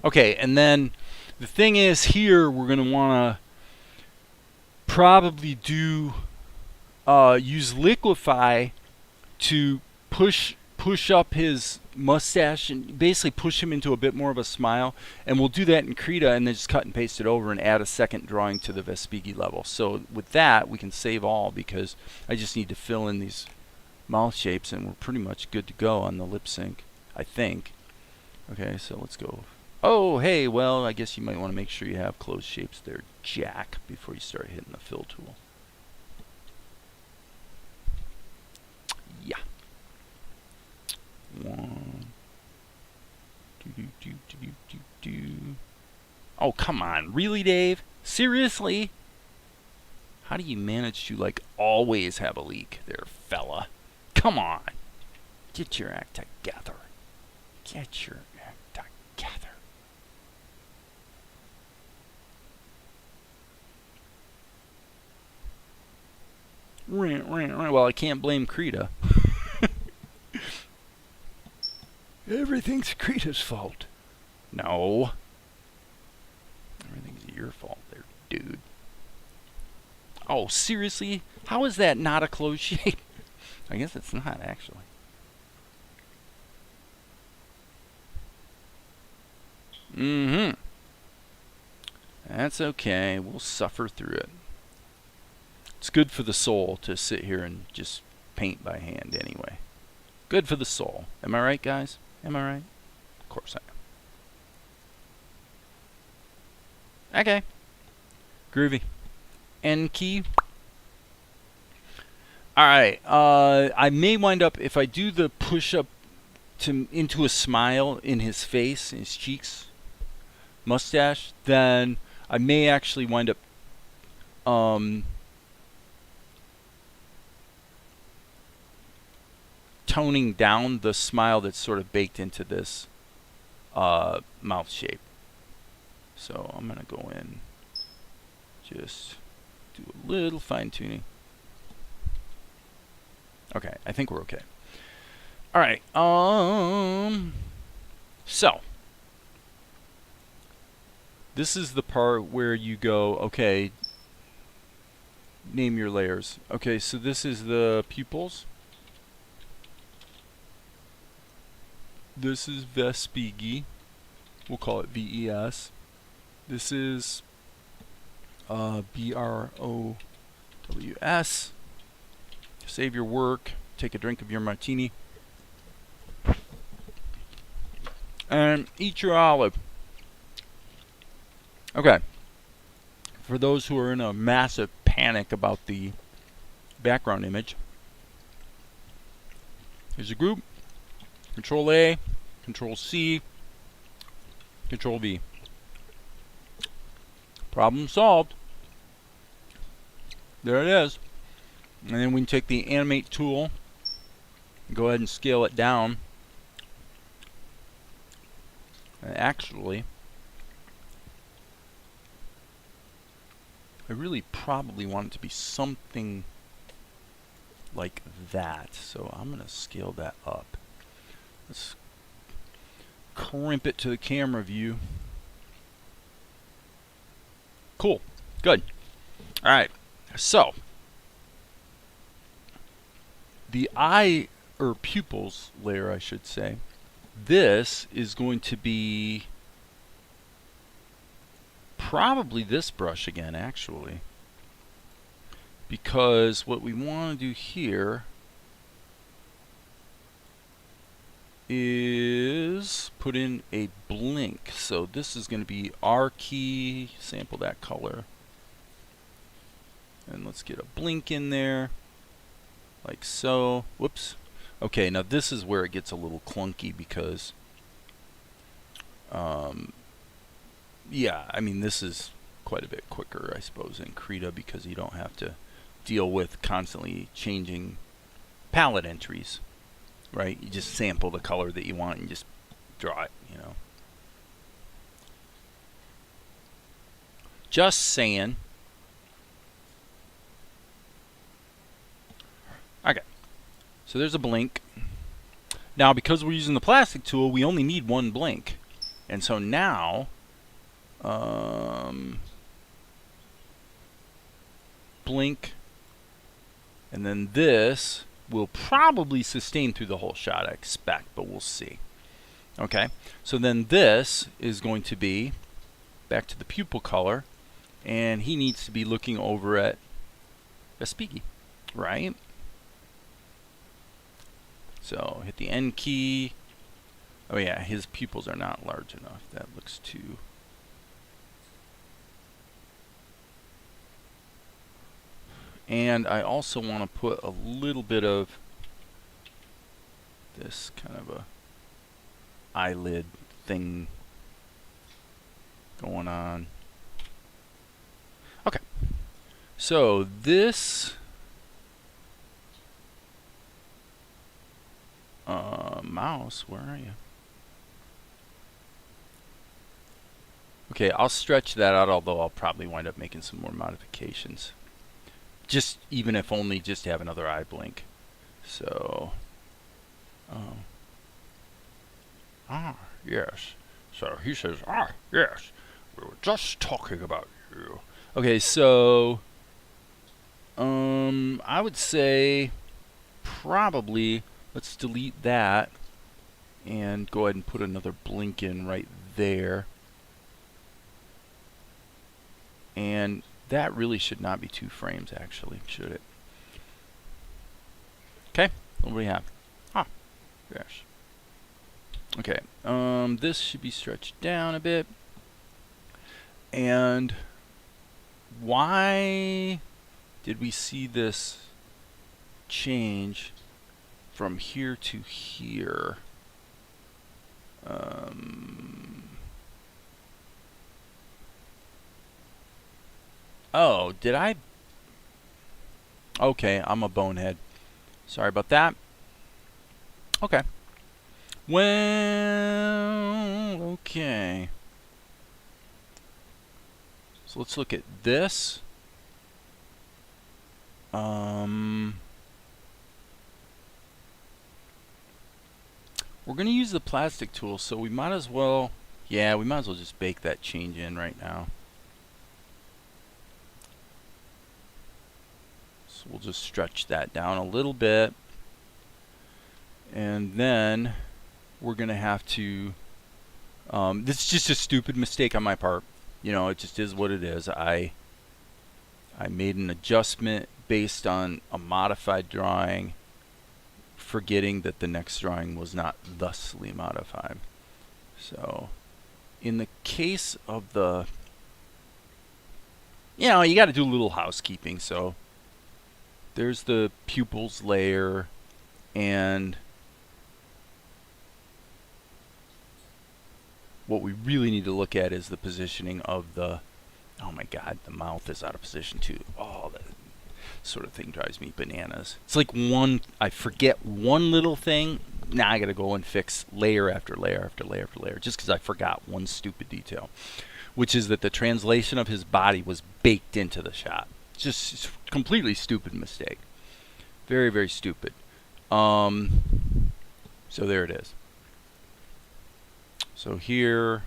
Okay, and then the thing is here we're going to want to probably do use Liquify to push up his mustache and basically push him into a bit more of a smile, and we'll do that in Krita and then just cut and paste it over and add a second drawing to the Vespigi level. So with that we can save all, because I just need to fill in these mouth shapes and we're pretty much good to go on the lip sync, I think. Okay, so let's go. Oh, hey, well, I guess you might want to make sure you have closed shapes there, Jack, before you start hitting the fill tool. Yeah. 1. Oh, come on. Really, Dave? Seriously? How do you manage to, like, always have a leak there, fella? Come on. Get your act together. Get your act together. Well, I can't blame Krita. Everything's Krita's fault. No. Everything's your fault there, dude. Oh, seriously? How is that not a closed shape? I guess it's not, actually. Mm-hmm. That's okay. We'll suffer through it. It's good for the soul to sit here and just paint by hand anyway. Good for the soul. Am I right, guys? Am I right? Of course I am. Okay. Groovy. N key. Alright, I may wind up, if I do the push-up into a smile in his face, in his cheeks, mustache, then I may actually wind up toning down the smile that's sort of baked into this mouth shape. So I'm going to go in, just do a little fine-tuning. Okay, I think we're okay. Alright, so this is the part where you go, okay, name your layers. Okay, so this is the pupils. This is Vespigi. We'll call it VES. This is BROWS. Save your work. Take a drink of your martini. And eat your olive. Okay. For those who are in a massive panic about the background image, here's a group. Control A, Control C, Control V. Problem solved. There it is. And then we can take the animate tool and go ahead and scale it down. And actually, I really probably want it to be something like that. So I'm going to scale that up. Let's crimp it to the camera view. Cool. Good. Alright. So, the eye, or pupils layer, I should say, this is going to be probably this brush again, actually. Because what we want to do here is put in a blink. So this is going to be R key, sample that color. And let's get a blink in there, like so. Whoops. Okay, now this is where it gets a little clunky because, yeah, I mean, this is quite a bit quicker, I suppose, in Krita because you don't have to deal with constantly changing palette entries, right? You just sample the color that you want and just draw it, you know. Just saying. Okay, so there's a blink. Now, because we're using the plastic tool, we only need one blink. And so now, blink, and then this will probably sustain through the whole shot, I expect, but we'll see. Okay, so then this is going to be back to the pupil color, and he needs to be looking over at Vespigi, right? So hit the N key. Oh yeah, his pupils are not large enough. That looks too... And I also want to put a little bit of this kind of a eyelid thing going on. Okay, so this mouse, where are you? Okay, I'll stretch that out, although I'll probably wind up making some more modifications. Just even if only just to have another eye blink. So, yes. So he says, yes. We were just talking about you. Okay, so, I would say probably let's delete that and go ahead and put another blink in right there. And that really should not be 2 frames, actually, should it? Okay, what do we have? Ah, gosh. Okay, this should be stretched down a bit. And Why did we see this change from here to here? Oh, did I? Okay, I'm a bonehead. Sorry about that. Okay. Well, okay. So let's look at this. We're going to use the plastic tool, so we might as well, yeah, we might as well just bake that change in right now. So we'll just stretch that down a little bit. And then we're going to have to, this is just a stupid mistake on my part. You know, it just is what it is. I made an adjustment based on a modified drawing, forgetting that the next drawing was not thusly modified. So in the case of the, you know, you got to do a little housekeeping. So there's the pupils layer, and what we really need to look at is the positioning of the, oh my god, the mouth is out of position too. Oh, that sort of thing drives me bananas. It's like I forget one little thing, now I gotta go and fix layer after layer after layer after layer, just because I forgot one stupid detail, which is that the translation of his body was baked into the shot. Just completely stupid mistake. Very, very stupid. So there it is. So here,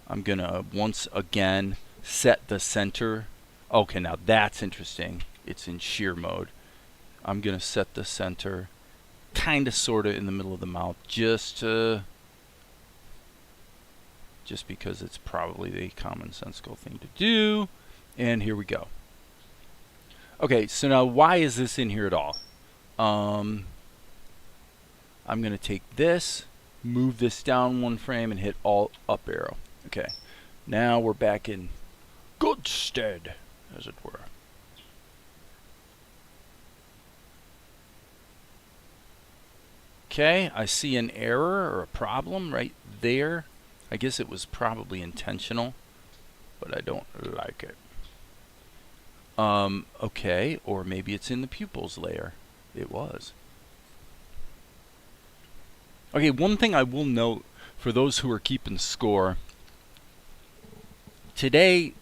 I'm gonna once again set the center. Okay, now that's interesting. It's in shear mode. I'm gonna set the center kind of sort of in the middle of the mouth, just because it's probably the commonsensical thing to do. And here we go. Okay, so now why is this in here at all? I'm gonna take this, move this down one frame, and hit Alt up arrow. Okay, now we're back in good stead, as it were. Okay, I see an error or a problem right there. I guess it was probably intentional, but I don't like it. Okay, or maybe it's in the pupils layer. It was. Okay, one thing I will note for those who are keeping score, today,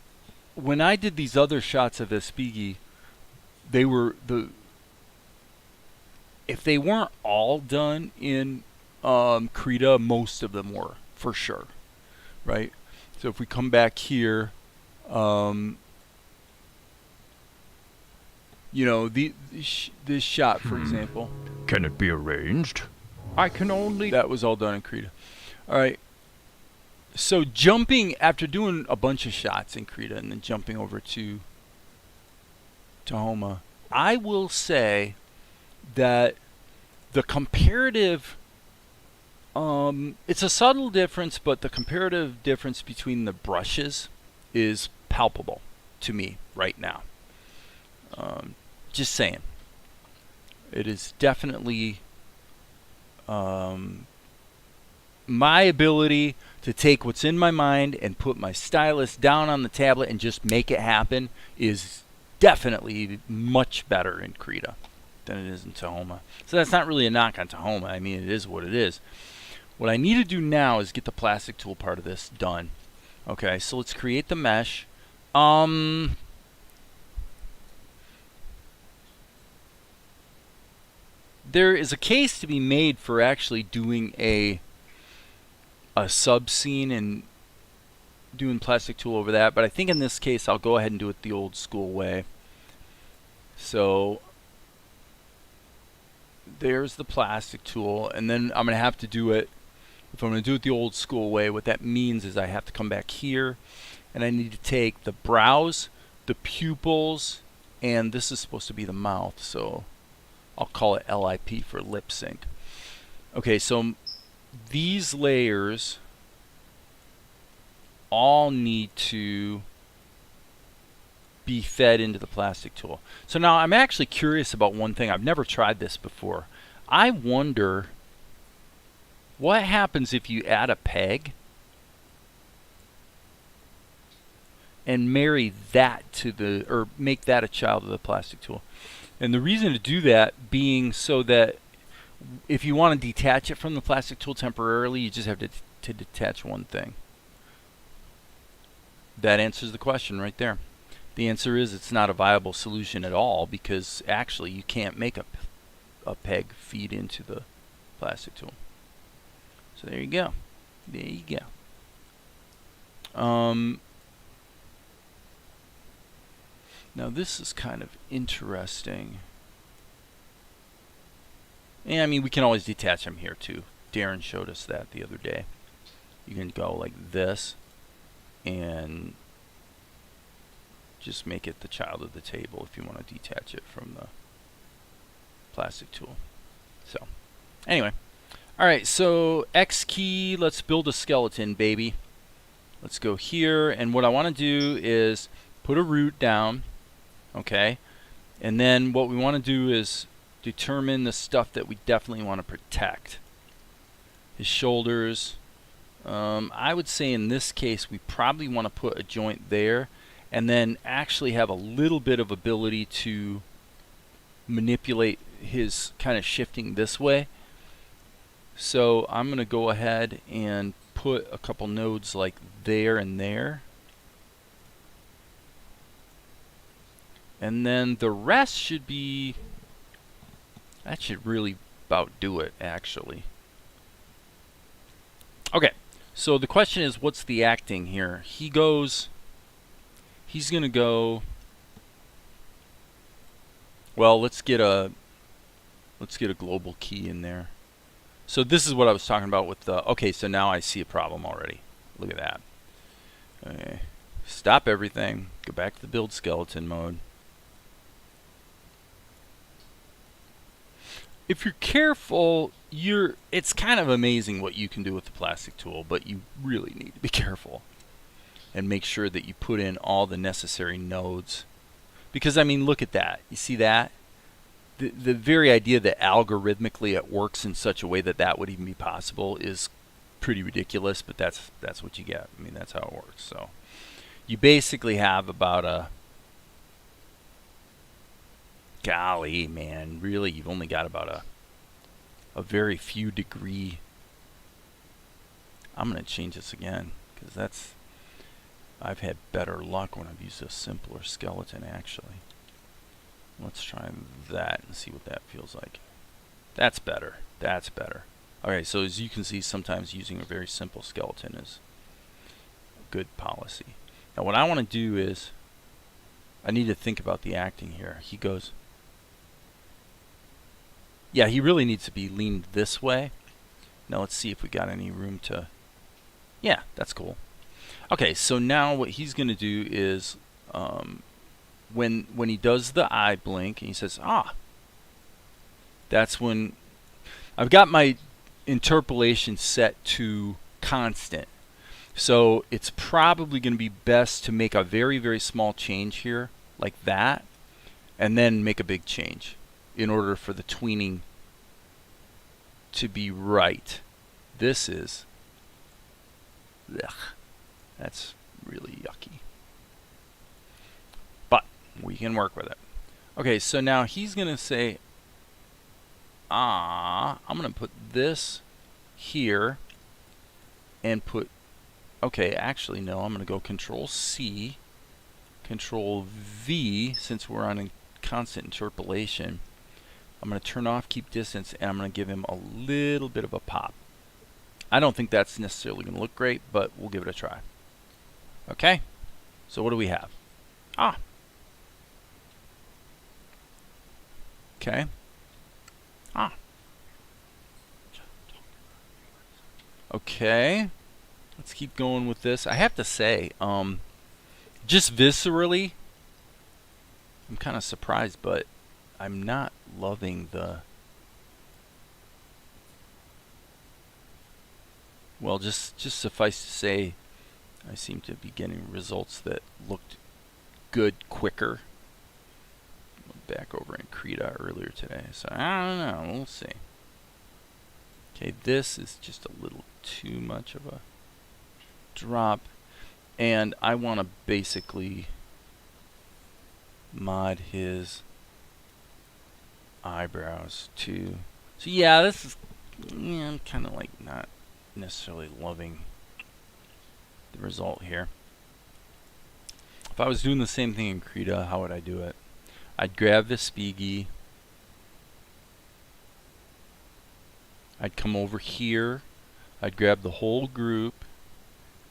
when I did these other shots of Espigi, they were if they weren't all done in Krita, most of them were, for sure, right? So if we come back here, you know, this shot, for example. Can it be arranged? I can only... That was all done in Krita. All right. So jumping, after doing a bunch of shots in Krita and then jumping over to Homa, I will say that the comparative, it's a subtle difference, but the comparative difference between the brushes is palpable to me right now. Just saying. It is definitely my ability to take what's in my mind and put my stylus down on the tablet and just make it happen is definitely much better in Krita than it is in Tahoma. So that's not really a knock on Tahoma. I mean, it is what it is. What I need to do now is get the plastic tool part of this done. Okay, so let's create the mesh. There is a case to be made for actually doing a sub scene and doing plastic tool over that, but I think in this case I'll go ahead and do it the old school way. So there's the plastic tool, and then I'm going to have to do it, if I'm going to do it the old school way, what that means is I have to come back here and I need to take the brows, the pupils, and this is supposed to be the mouth, so I'll call it LIP for lip sync. Okay, so these layers all need to be fed into the plastic tool. So now I'm actually curious about one thing. I've never tried this before. I wonder what happens if you add a peg and marry that to the, or make that a child of the plastic tool. And the reason to do that being so that if you want to detach it from the plastic tool temporarily, you just have to detach one thing. That answers the question right there. The answer is it's not a viable solution at all, because actually you can't make a peg feed into the plastic tool. So there you go. There you go. Now this is kind of interesting. And I mean, we can always detach them here too. Darren showed us that the other day. You can go like this and just make it the child of the table if you want to detach it from the plastic tool. So anyway, all right, so X key, let's build a skeleton, baby. Let's go here, and what I want to do is put a root down, okay? And then what we want to do is determine the stuff that we definitely want to protect. His shoulders. I would say in this case we probably want to put a joint there, and then actually have a little bit of ability to manipulate his kind of shifting this way. So I'm going to go ahead and put a couple nodes like there and there. And then the rest should be, that should really about do it actually. Okay, so the question is, what's the acting here? He's going to go, well, let's get a global key in there. So this is what I was talking about with the, okay, so now I see a problem already. Look at that. Okay. Stop everything, go back to the build skeleton mode. If you're careful, it's kind of amazing what you can do with the plastic tool, but you really need to be careful and make sure that you put in all the necessary nodes. Because I mean, look at that. You see that? The very idea that algorithmically it works in such a way that that would even be possible is pretty ridiculous, but that's what you get. I mean, that's how it works. So you basically have about a, golly, man, really you've only got about a very few degree. I'm going to change this again because I've had better luck when I've used a simpler skeleton actually. Let's try that and see what that feels like. That's better. That's better. Okay, so as you can see, sometimes using a very simple skeleton is a good policy. Now what I want to do is, I need to think about the acting here. He goes, yeah, he really needs to be leaned this way. Now let's see if we got any room to, yeah, that's cool. Okay, so now what he's going to do is, when he does the eye blink and he says, ah, that's when I've got my interpolation set to constant. So it's probably going to be best to make a very, very small change here, like that, and then make a big change in order for the tweening to be right. This is, ugh, that's really yucky. We can work with it. Okay, so now he's going to say, I'm going to put this here and put, okay, actually no, I'm going to go Control C, Control V, since we're on a constant interpolation. I'm going to turn off keep distance, and I'm going to give him a little bit of a pop. I don't think that's necessarily going to look great, but we'll give it a try. Okay, so what do we have? Ah. Okay. Ah. Okay. Let's keep going with this. I have to say, just viscerally, I'm kind of surprised, but I'm not loving the, well, just suffice to say, I seem to be getting results that looked good quicker. Back over in Krita earlier today, so I don't know. We'll see. Okay, this is just a little too much of a drop, and I want to basically mod his eyebrows too. So yeah, this is, yeah, I'm kind of like not necessarily loving the result here. If I was doing the same thing in Krita, how would I do it? I'd grab the Spiegel. I'd come over here. I'd grab the whole group.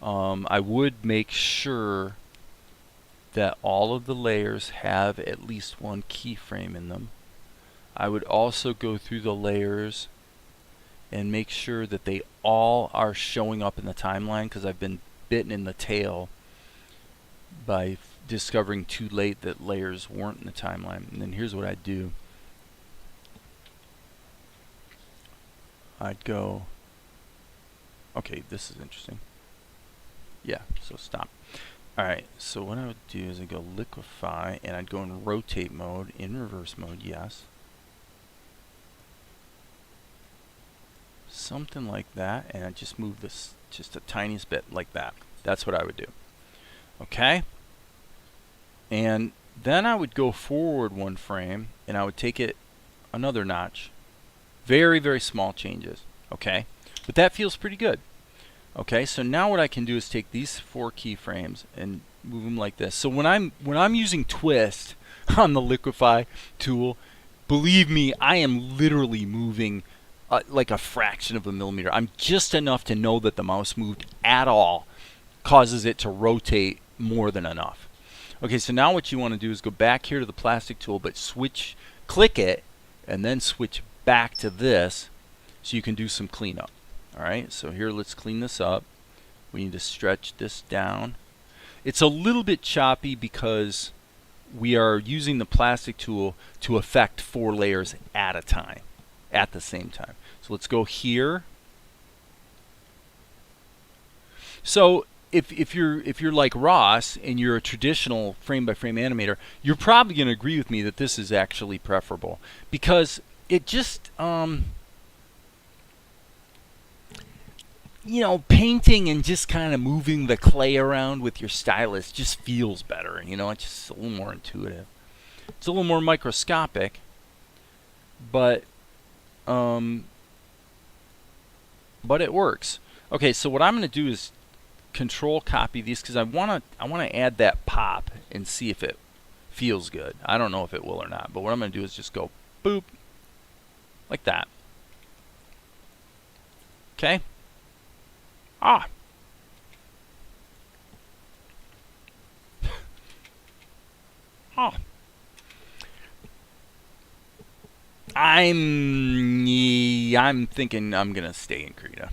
I would make sure that all of the layers have at least one keyframe in them. I would also go through the layers and make sure that they all are showing up in the timeline, because I've been bitten in the tail by discovering too late that layers weren't in the timeline. And then here's what I'd do. I'd go, okay, this is interesting. Yeah, so stop. Alright, so what I would do is I'd go liquify, and I'd go in rotate mode, in reverse mode, yes. Something like that, and I'd just move this just a tiniest bit like that. That's what I would do. Okay? And then I would go forward one frame, and I would take it another notch. Very, very small changes. Okay? But that feels pretty good. Okay, so now what I can do is take these 4 keyframes and move them like this. So when I'm using twist on the Liquify tool, believe me, I am literally moving like a fraction of a millimeter. I'm just enough to know that the mouse moved at all causes it to rotate more than enough. Okay, so now what you want to do is go back here to the plastic tool, but click it, and then switch back to this so you can do some cleanup. Alright, so here let's clean this up. We need to stretch this down. It's a little bit choppy because we are using the plastic tool to affect 4 layers at a time, at the same time. So let's go here. So if you're like Ross and you're a traditional frame-by-frame animator, you're probably going to agree with me that this is actually preferable, because it just you know, painting and just kind of moving the clay around with your stylus just feels better. You know, it's just a little more intuitive. It's a little more microscopic, but it works. Okay, so what I'm going to do is control copy these, because I want to add that pop and see if it feels good. I don't know if it will or not, but what I'm going to do is just go boop like that. Okay. Ah. Oh. I'm thinking I'm gonna stay in Krita.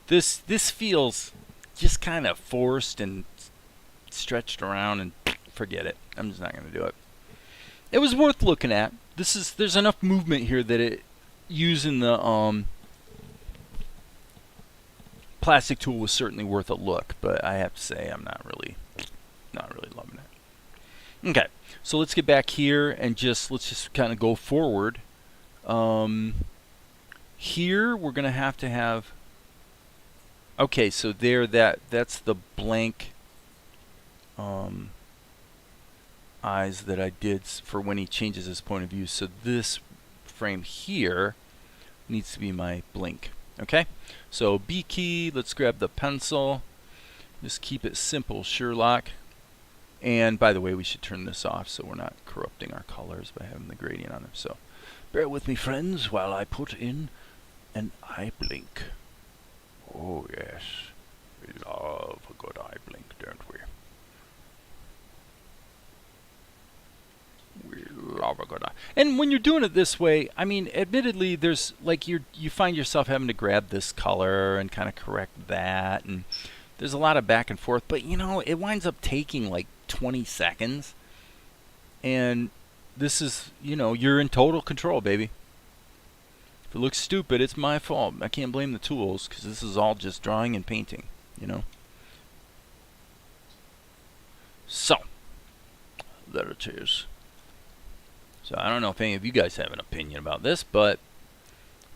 This feels just kind of forced and stretched around, and forget it. I'm just not gonna do it. It was worth looking at. There's enough movement here that it using the plastic tool was certainly worth a look, but I have to say I'm not really loving it. Okay, so let's get back here and let's just kind of go forward. Here we're gonna have to have. Okay, so that's the blank eyes that I did for when he changes his point of view. So this frame here needs to be my blink. Okay, so B key, let's grab the pencil, just keep it simple, Sherlock. And by the way, we should turn this off so we're not corrupting our colors by having the gradient on them. So bear with me, friends, while I put in an eye blink. Oh yes, we love a good eye blink, don't we? We love a good eye. And when you're doing it this way, I mean, admittedly, there's like you find yourself having to grab this color and kind of correct that, and there's a lot of back and forth. But you know, it winds up taking like 20 seconds, and this is, you know, you're in total control, baby. If it looks stupid, it's my fault. I can't blame the tools, because this is all just drawing and painting, you know. So that it is. So I don't know if any of you guys have an opinion about this, but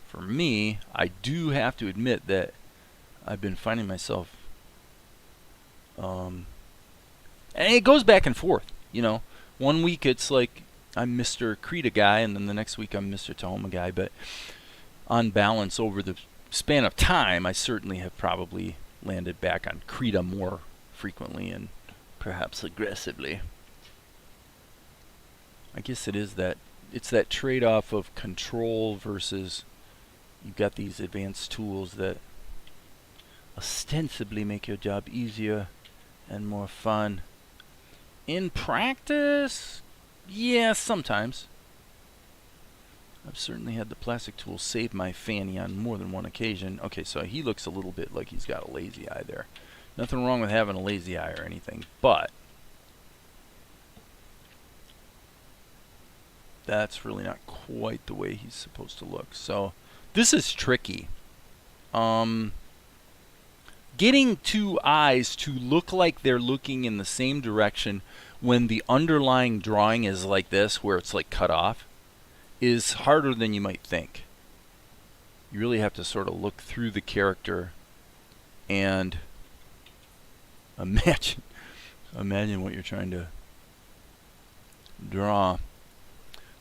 for me, I do have to admit that I've been finding myself, and it goes back and forth, you know. One week it's like I'm Mr. Krita guy, and then the next week I'm Mr. Tahoma guy, but on balance over the span of time, I certainly have probably landed back on Krita more frequently and perhaps aggressively. I guess it's that trade-off of control versus you've got these advanced tools that ostensibly make your job easier and more fun. In practice, yeah, sometimes. I've certainly had the plastic tool save my fanny on more than one occasion. Okay, so he looks a little bit like he's got a lazy eye there. Nothing wrong with having a lazy eye or anything, but that's really not quite the way he's supposed to look. So this is tricky. Getting two eyes to look like they're looking in the same direction when the underlying drawing is like this, where it's like cut off, is harder than you might think. You really have to sort of look through the character and imagine what you're trying to draw.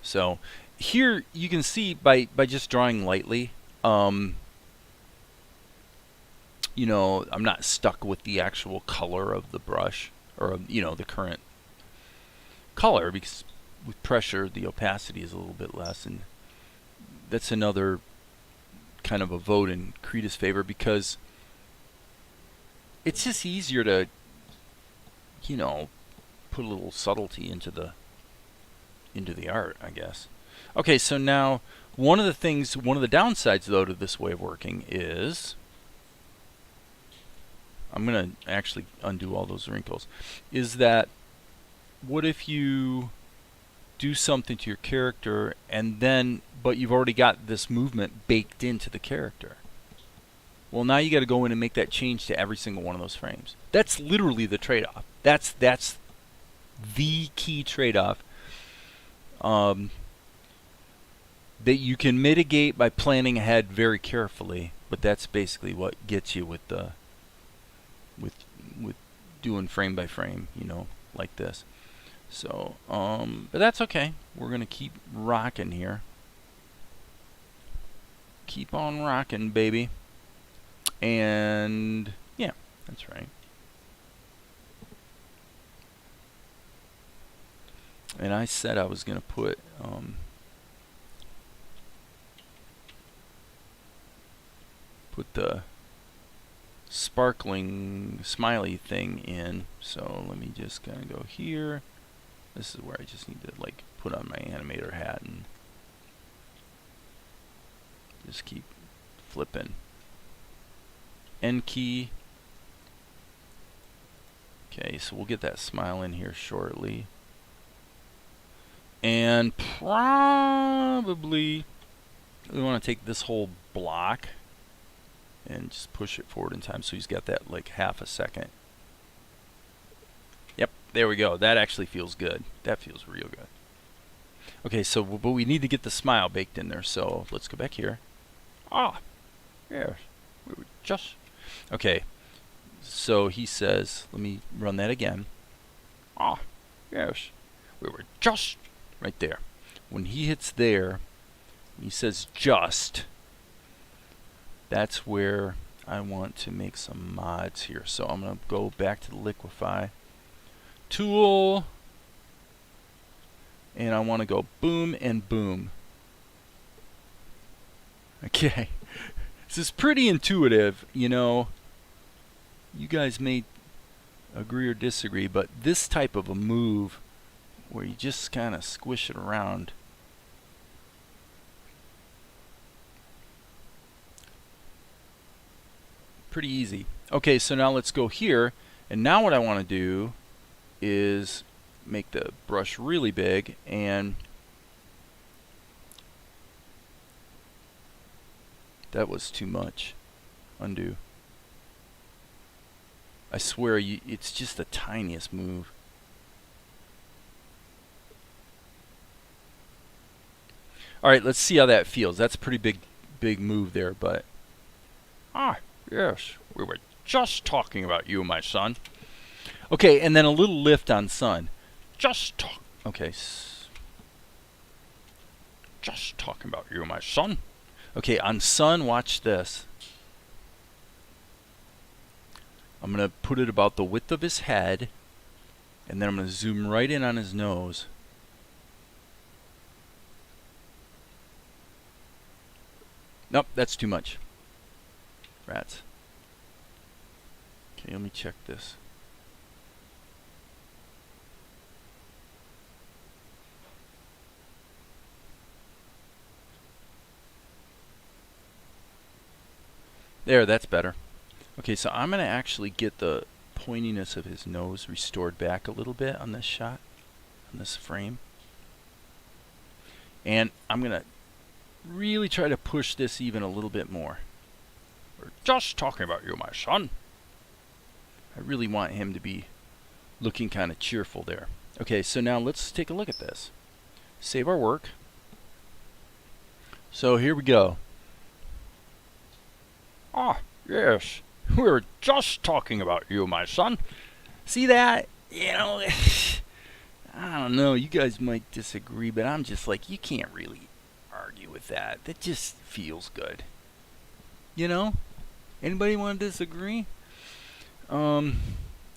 So here you can see by just drawing lightly, you know, I'm not stuck with the actual color of the brush, or you know, the current color, because with pressure the opacity is a little bit less, and that's another kind of a vote in Krita's favor, because it's just easier to, you know, put a little subtlety into the art, I guess. Okay, so now one of the downsides though to this way of working is, I'm going to actually undo all those wrinkles, is that what if you do something to your character and then, but you've already got this movement baked into the character? Well, now you got to go in and make that change to every single one of those frames. That's literally the trade-off. That's the key trade-off that you can mitigate by planning ahead very carefully, but that's basically what gets you with the with doing frame by frame, you know, like this. So, but that's okay. We're gonna keep rocking here. Keep on rocking, baby. And yeah, that's right. And I said I was gonna put the sparkling smiley thing in. So let me just kind of go here. This is where I just need to like put on my animator hat and just keep flipping. N key. Okay, so we'll get that smile in here shortly. And probably we want to take this whole block and just push it forward in time so he's got that like half a second. Yep, there we go. That actually feels good. That feels real good. Okay, so but we need to get the smile baked in there, so let's go back here. Ah, yes, we were just... Okay, so he says, let me run that again. Ah, yes, we were just right there. When he hits there, he says just, that's where I want to make some mods here. So I'm going to go back to the Liquify Tool, and I want to go boom and boom. Okay, this is pretty intuitive, you know. You guys may agree or disagree, but this type of a move where you just kind of squish it around, pretty easy. Okay, so now let's go here, and now what I want to do is make the brush really big, and that was too much. Undo. I swear, it's just the tiniest move. All right, let's see how that feels. That's a pretty big move there, but Ah, yes, we were just talking about you, my son. okay. And then a little lift on sun. Just talk, Okay, just talking about you, my son. okay. On sun, watch this. I'm gonna put it about the width of his head, and then I'm gonna zoom right in on his nose. Nope, that's too much. Rats. Okay, let me check this. There, that's better. Okay, so I'm going to actually get the pointiness of his nose restored back a little bit on this shot, on this frame. And I'm going to really try to push this even a little bit more. We're just talking about you, my son. I really want him to be looking kind of cheerful there. Okay, so now let's take a look at this. Save our work. So here we go. Ah, yes, we were just talking about you, my son. See that? You know, I don't know. You guys might disagree, but I'm just like, you can't really argue with that. That just feels good. You know? Anybody want to disagree? And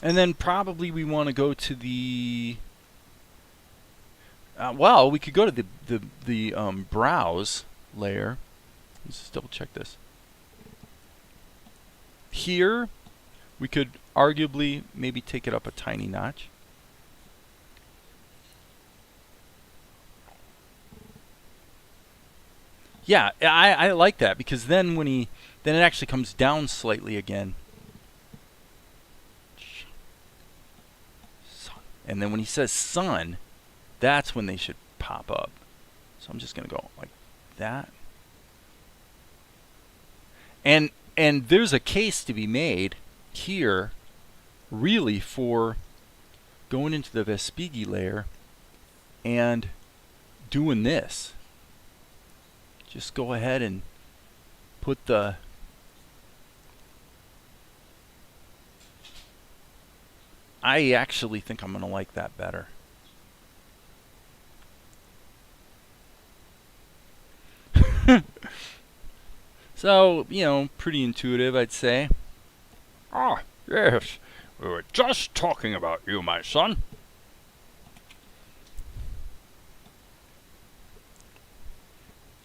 then probably we want to go to the. Well, we could go to the browse layer. Let's just double check this. Here, we could arguably maybe take it up a tiny notch. Yeah, I like that because then then it actually comes down slightly again. Sun. And then when he says sun, that's when they should pop up. So I'm just gonna go like that. And there's a case to be made here really for going into the Vespigi layer and doing this. Just go ahead and put the I actually think I'm going to like that better. So, you know, pretty intuitive, I'd say. Ah, yes, we were just talking about you, my son.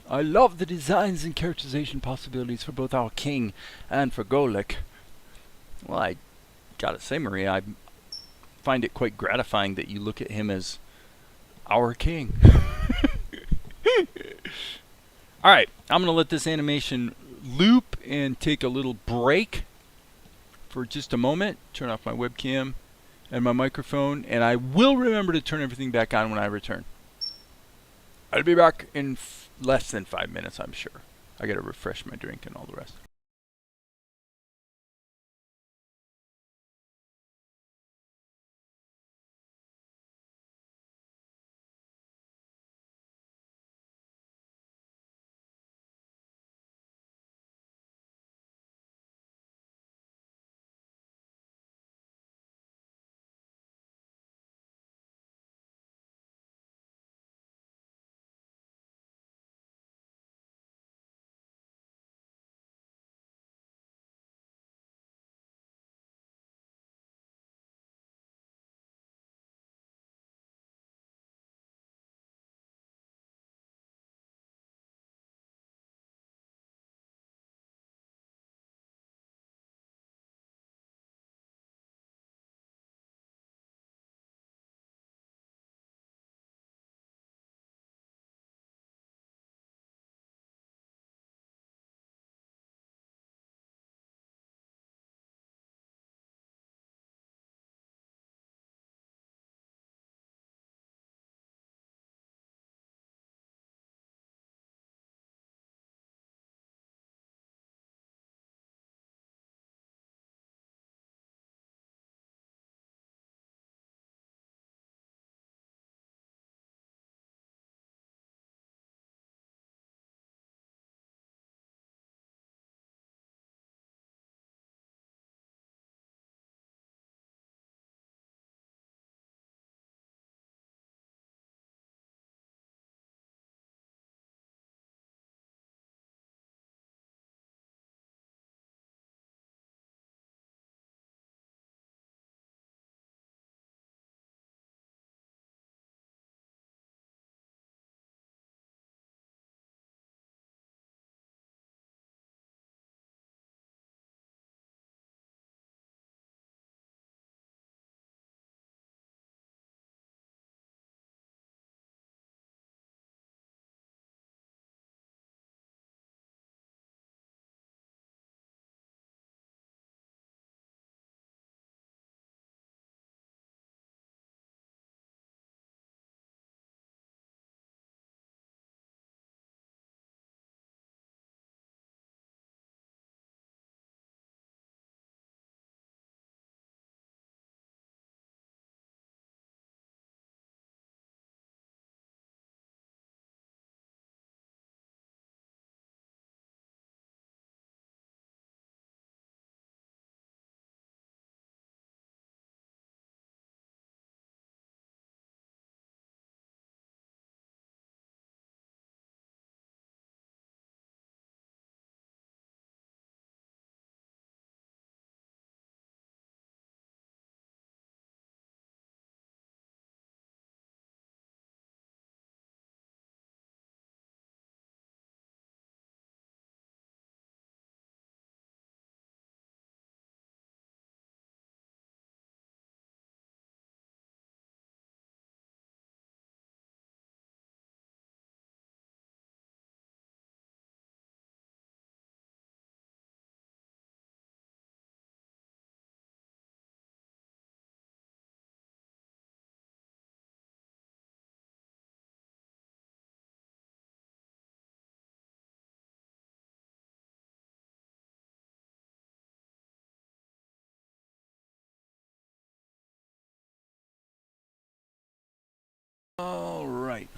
I love the designs and characterization possibilities for both our king and for Golek. Well, I gotta say, Maria, I find it quite gratifying that you look at him as our king. Alright, I'm going to let this animation loop and take a little break for just a moment. Turn off my webcam and my microphone, and I will remember to turn everything back on when I return. I'll be back in less than 5 minutes, I'm sure. I gotta refresh my drink and all the rest.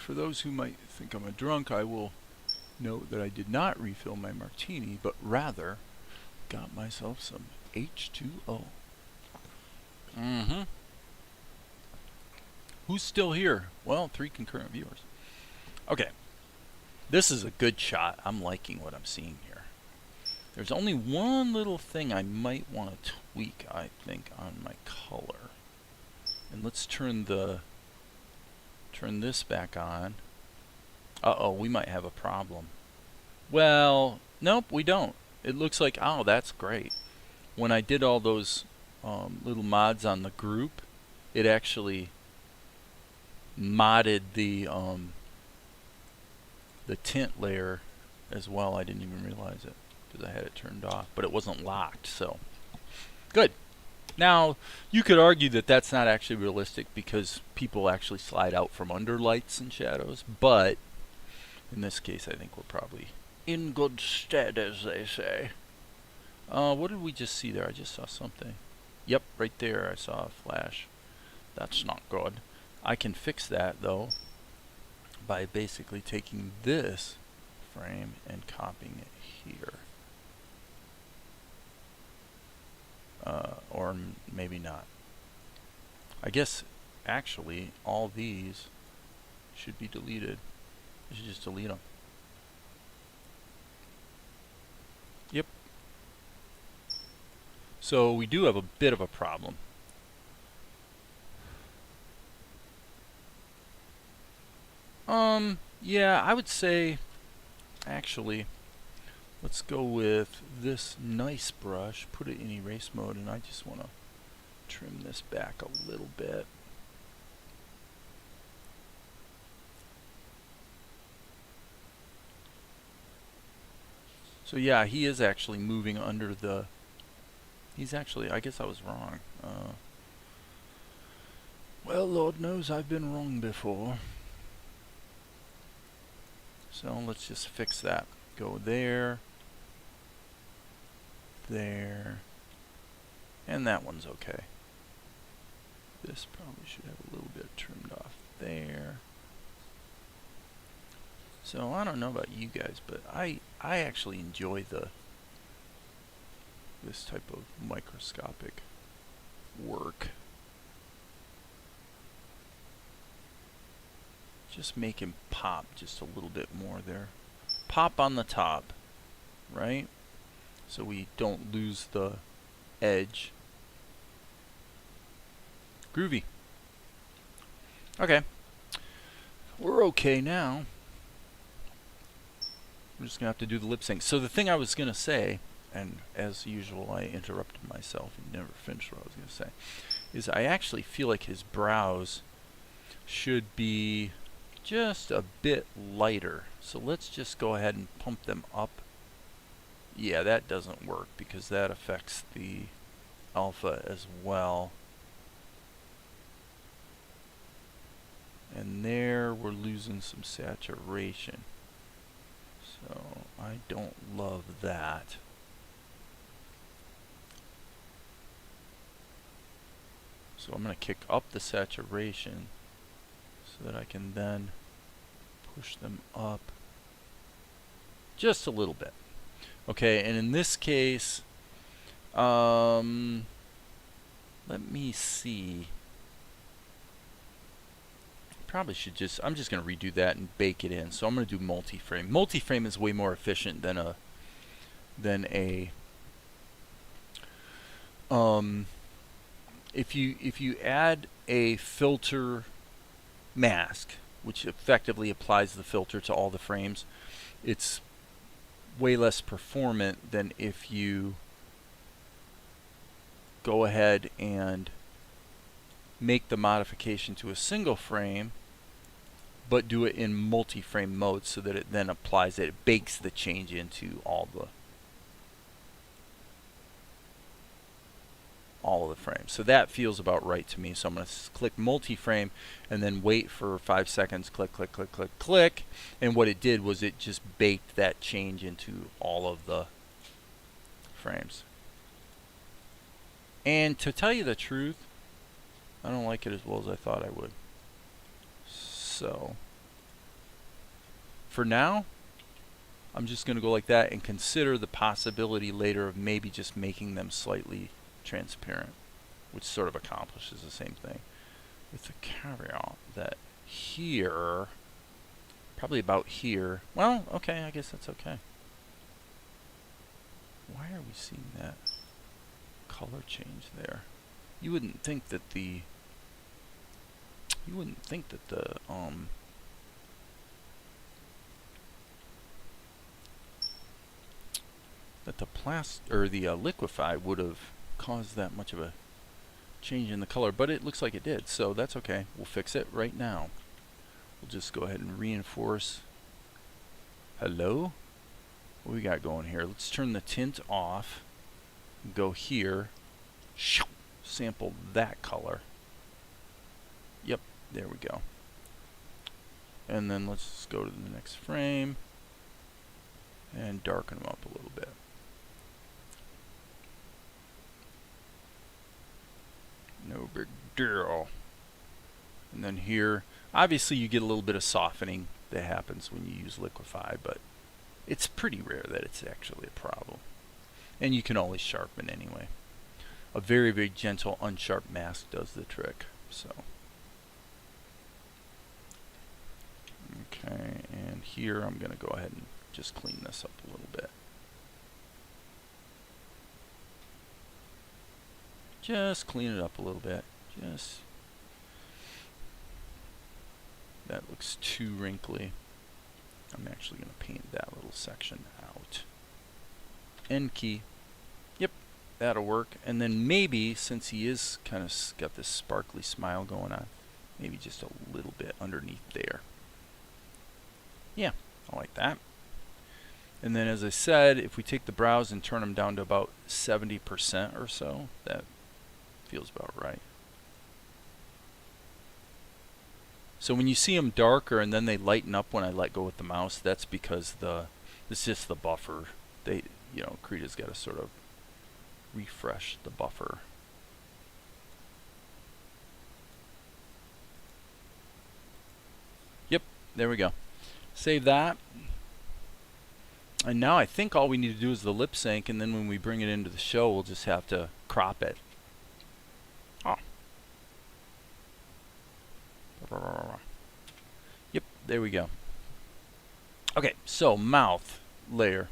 for those who might think I'm a drunk, I will note that I did not refill my martini, but rather got myself some H2O. Mm-hmm. Who's still here? Well, 3 concurrent viewers. Okay. This is a good shot. I'm liking what I'm seeing here. There's only one little thing I might want to tweak, I think, on my color. And let's turn this back on. Uh-oh, we might have a problem. Well, nope, we don't. It looks like, oh, that's great. When I did all those little mods on the group, it actually modded the tint layer as well. I didn't even realize it because I had it turned off, but it wasn't locked, so good. Now, you could argue that that's not actually realistic because people actually slide out from under lights and shadows, but in this case, I think we're probably in good stead, as they say. What did we just see there? I just saw something. Yep, right there I saw a flash. That's not good. I can fix that, though, by basically taking this frame and copying it here. Or maybe not. I guess, actually, all these should be deleted. I should just delete them. Yep. So we do have a bit of a problem. Yeah, I would say, actually, let's go with this nice brush, put it in erase mode, and I just want to trim this back a little bit. So yeah, he is actually moving under the... He's actually... I guess I was wrong. Well, Lord knows I've been wrong before. So let's just fix that. Go there. There. And that one's okay. This probably should have a little bit trimmed off there. So I don't know about you guys, but I actually enjoy this type of microscopic work. Just make him pop just a little bit more there. Pop on the top, right? So we don't lose the edge. Groovy. Okay. We're okay now. We're just going to have to do the lip sync. So the thing I was going to say, and as usual I interrupted myself and never finished what I was going to say, is I actually feel like his brows should be just a bit lighter. So let's just go ahead and pump them up. Yeah, that doesn't work because that affects the alpha as well. And there we're losing some saturation. So I don't love that. So I'm going to kick up the saturation so that I can then push them up just a little bit. Okay, and in this case, let me see. Probably should just, I'm just going to redo that and bake it in. So I'm going to do multi-frame. Multi-frame is way more efficient than a if you add a filter mask, which effectively applies the filter to all the frames, it's way less performant than if you go ahead and make the modification to a single frame but do it in multi-frame mode so that it then applies it, bakes the change into all of the frames. So that feels about right to me. So I'm going to click multi-frame and then wait for 5 seconds, click, click, click, click, click, and what it did was it just baked that change into all of the frames. And to tell you the truth, I don't like it as well as I thought I would. So for now, I'm just going to go like that and consider the possibility later of maybe just making them slightly transparent, which sort of accomplishes the same thing. With the caveat that here, probably about here, well, okay, I guess that's okay. Why are we seeing that color change there? You wouldn't think that the Liquify would have caused that much of a change in the color, but it looks like it did, so that's okay. We'll fix it right now. We'll just go ahead and reinforce. Hello? What we got going here? Let's turn the tint off. Go here. Sample that color. Yep, there we go. And then let's go to the next frame and darken them up a little bit. No big deal. And then here, obviously you get a little bit of softening that happens when you use Liquify, but it's pretty rare that it's actually a problem. And you can always sharpen anyway. A very, very gentle, unsharp mask does the trick. So, okay, and here I'm going to go ahead and just clean this up a little bit. Just clean it up a little bit. That looks too wrinkly. I'm actually going to paint that little section out. N key. Yep, that'll work. And then maybe, since he is kind of got this sparkly smile going on, maybe just a little bit underneath there. Yeah, I like that. And then, as I said, if we take the brows and turn them down to about 70% or so, that feels about right. So when you see them darker and then they lighten up when I let go with the mouse, that's because it's just the buffer. Krita's got to sort of refresh the buffer. Yep, there we go. Save that. And now I think all we need to do is the lip sync, and then when we bring it into the show, we'll just have to crop it. Yep, there we go. Okay, so mouth layer.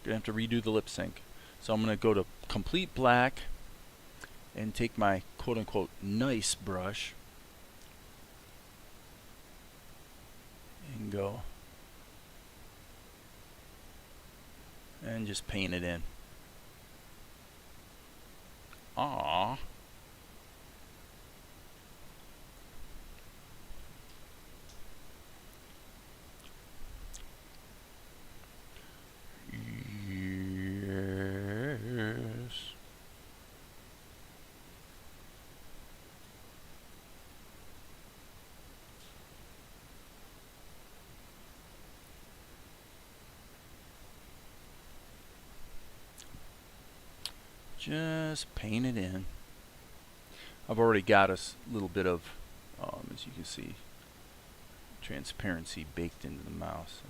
Gonna have to redo the lip sync. So I'm gonna go to complete black and take my quote unquote nice brush and go and just paint it in. Aww. Yes. Just paint it in. I've already got a little bit of, as you can see, transparency baked into the mouse.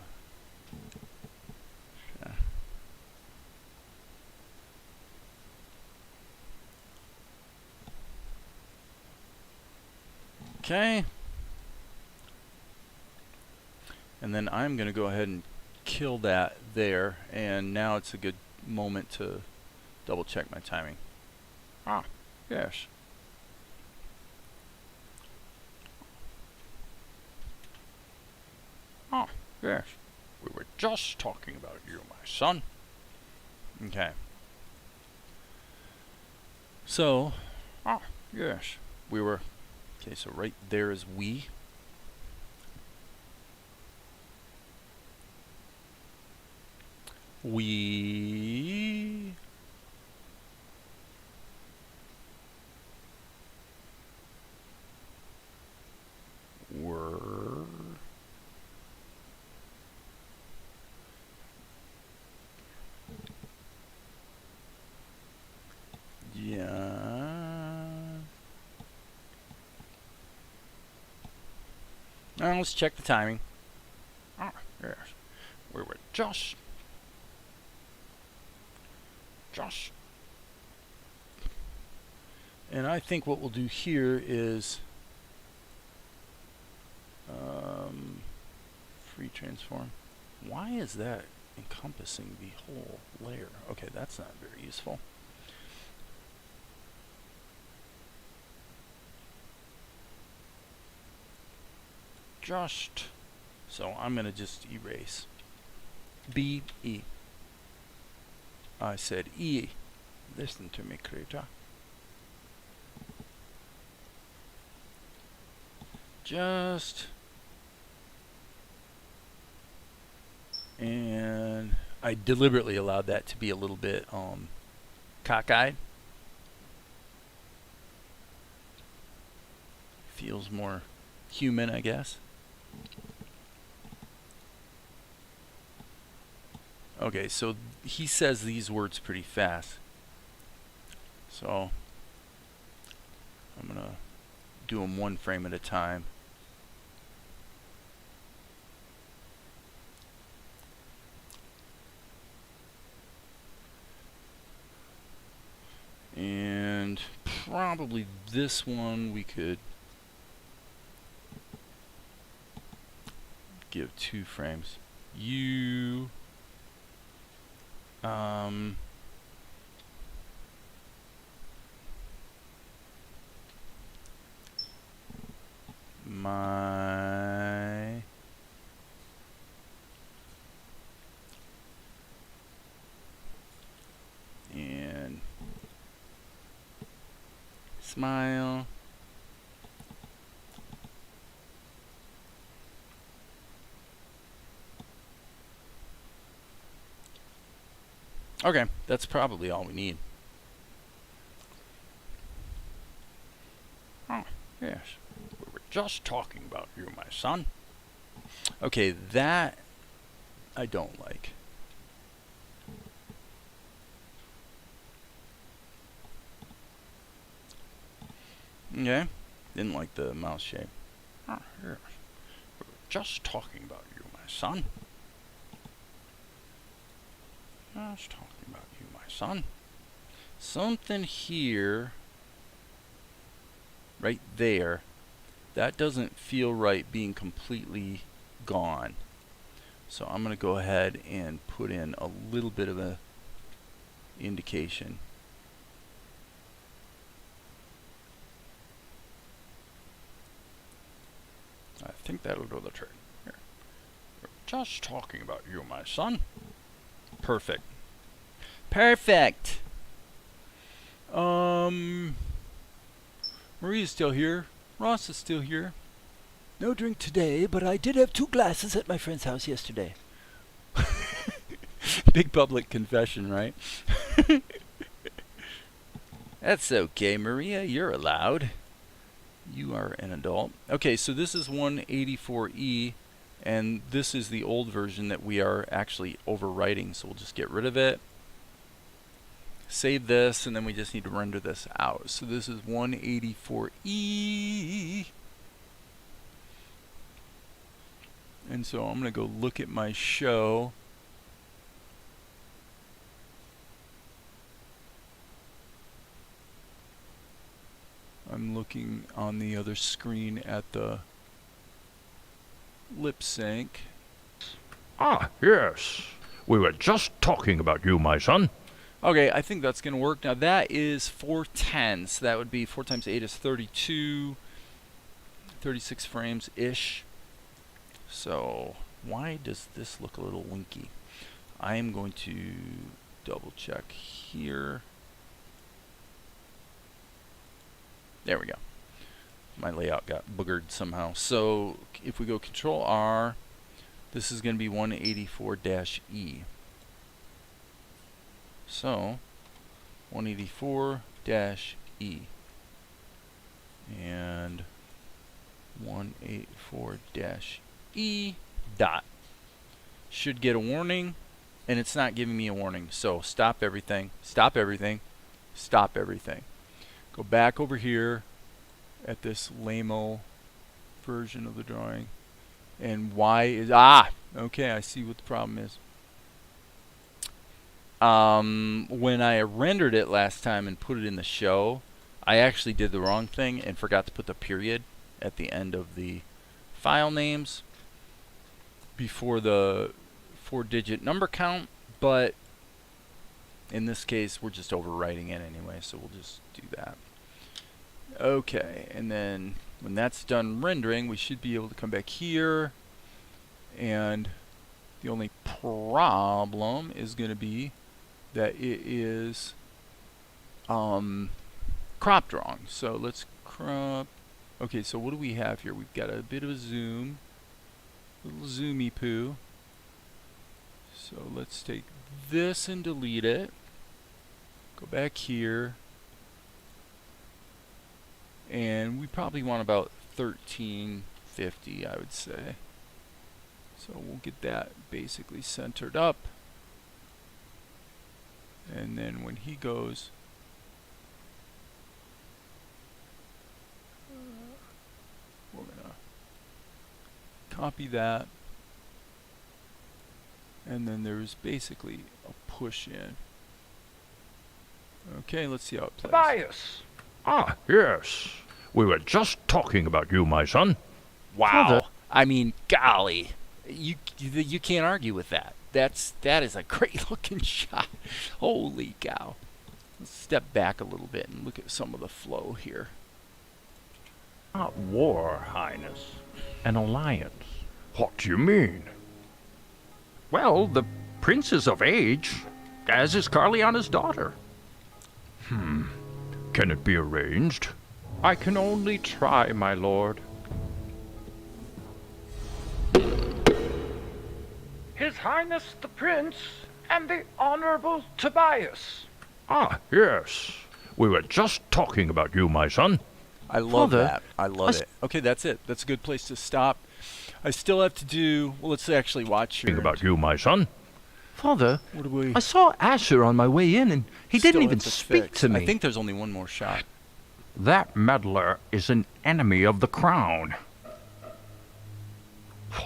Okay. And then I'm going to go ahead and kill that there. And now it's a good moment to double check my timing. Ah, yes. Ah, yes. We were just talking about you, my son. Okay. So, yes. We were... Okay, so right there is we. We were let's check the timing. Ah, yes. We were just. And I think what we'll do here is free transform. Why is that encompassing the whole layer? Okay, that's not very useful. So I'm going to just erase. B, E. I said E. Listen to me, creator. And I deliberately allowed that to be a little bit cockeyed. Feels more human, I guess. Okay, so he says these words pretty fast. So I'm going to do them one frame at a time. And probably this one we could give 2 frames. You my and smile. Okay, that's probably all we need. Oh, yes. We were just talking about you, my son. Okay, that I don't like. Okay, didn't like the mouse shape. Oh, yes. We were just talking about you, my son. Just talking about you, my son. Something here, right there, that doesn't feel right being completely gone. So I'm going to go ahead and put in a little bit of a indication. I think that'll do the trick. Here. We're just talking about you, my son. Perfect. Perfect. Maria's still here. Ross is still here. No drink today, but I did have 2 glasses at my friend's house yesterday. Big public confession, right? That's okay, Maria. You're allowed. You are an adult. Okay, so this is 184E, and this is the old version that we are actually overwriting. So we'll just get rid of it. Save this, and then we just need to render this out. So this is 184E. And so I'm going to go look at my show. I'm looking on the other screen at the lip sync. Ah, yes. We were just talking about you, my son. Okay, I think that's going to work. Now that is 410, so that would be 4 times 8 is 32, 36 frames-ish. So why does this look a little winky? I am going to double check here. There we go. My layout got boogered somehow. So if we go Control R, this is going to be 184-E. So 184-E and 184-E dot. Should get a warning, and it's not giving me a warning. So stop everything, stop everything, stop everything. Go back over here at this lame-o version of the drawing. And why is... okay, I see what the problem is. When I rendered it last time and put it in the show, I actually did the wrong thing and forgot to put the period at the end of the file names before the 4-digit number count, but in this case we're just overwriting it anyway, so we'll just do that. Okay, and then when that's done rendering, we should be able to come back here, and the only problem is going to be that it is cropped wrong. So let's crop. Okay, so what do we have here? We've got a bit of a zoom, little zoomy poo. So let's take this and delete it. Go back here, and we probably want about 1350, I would say. So we'll get that basically centered up. And then when he goes, we're going to copy that. And then there's basically a push in. Okay, let's see how it plays. Tobias! Ah, yes. We were just talking about you, my son. Wow. I mean, golly. You can't argue with that. That is a great looking shot. Holy cow. Let's step back a little bit and look at some of the flow here. Not war, Highness. An alliance. What do you mean? Well, the prince is of age, as is Carliana's daughter. Can it be arranged? I can only try, my lord. His Highness the Prince and the Honorable Tobias. Ah, yes. We were just talking about you, my son. I love Father, that. I love it. Okay, that's it. That's a good place to stop. I still have to do... Well, let's actually watch here. Talking about you, my son. Father, What do we... I saw Asher on my way in, and he still didn't have even to speak fix? to me. I think there's only one more shot. That meddler is an enemy of the crown.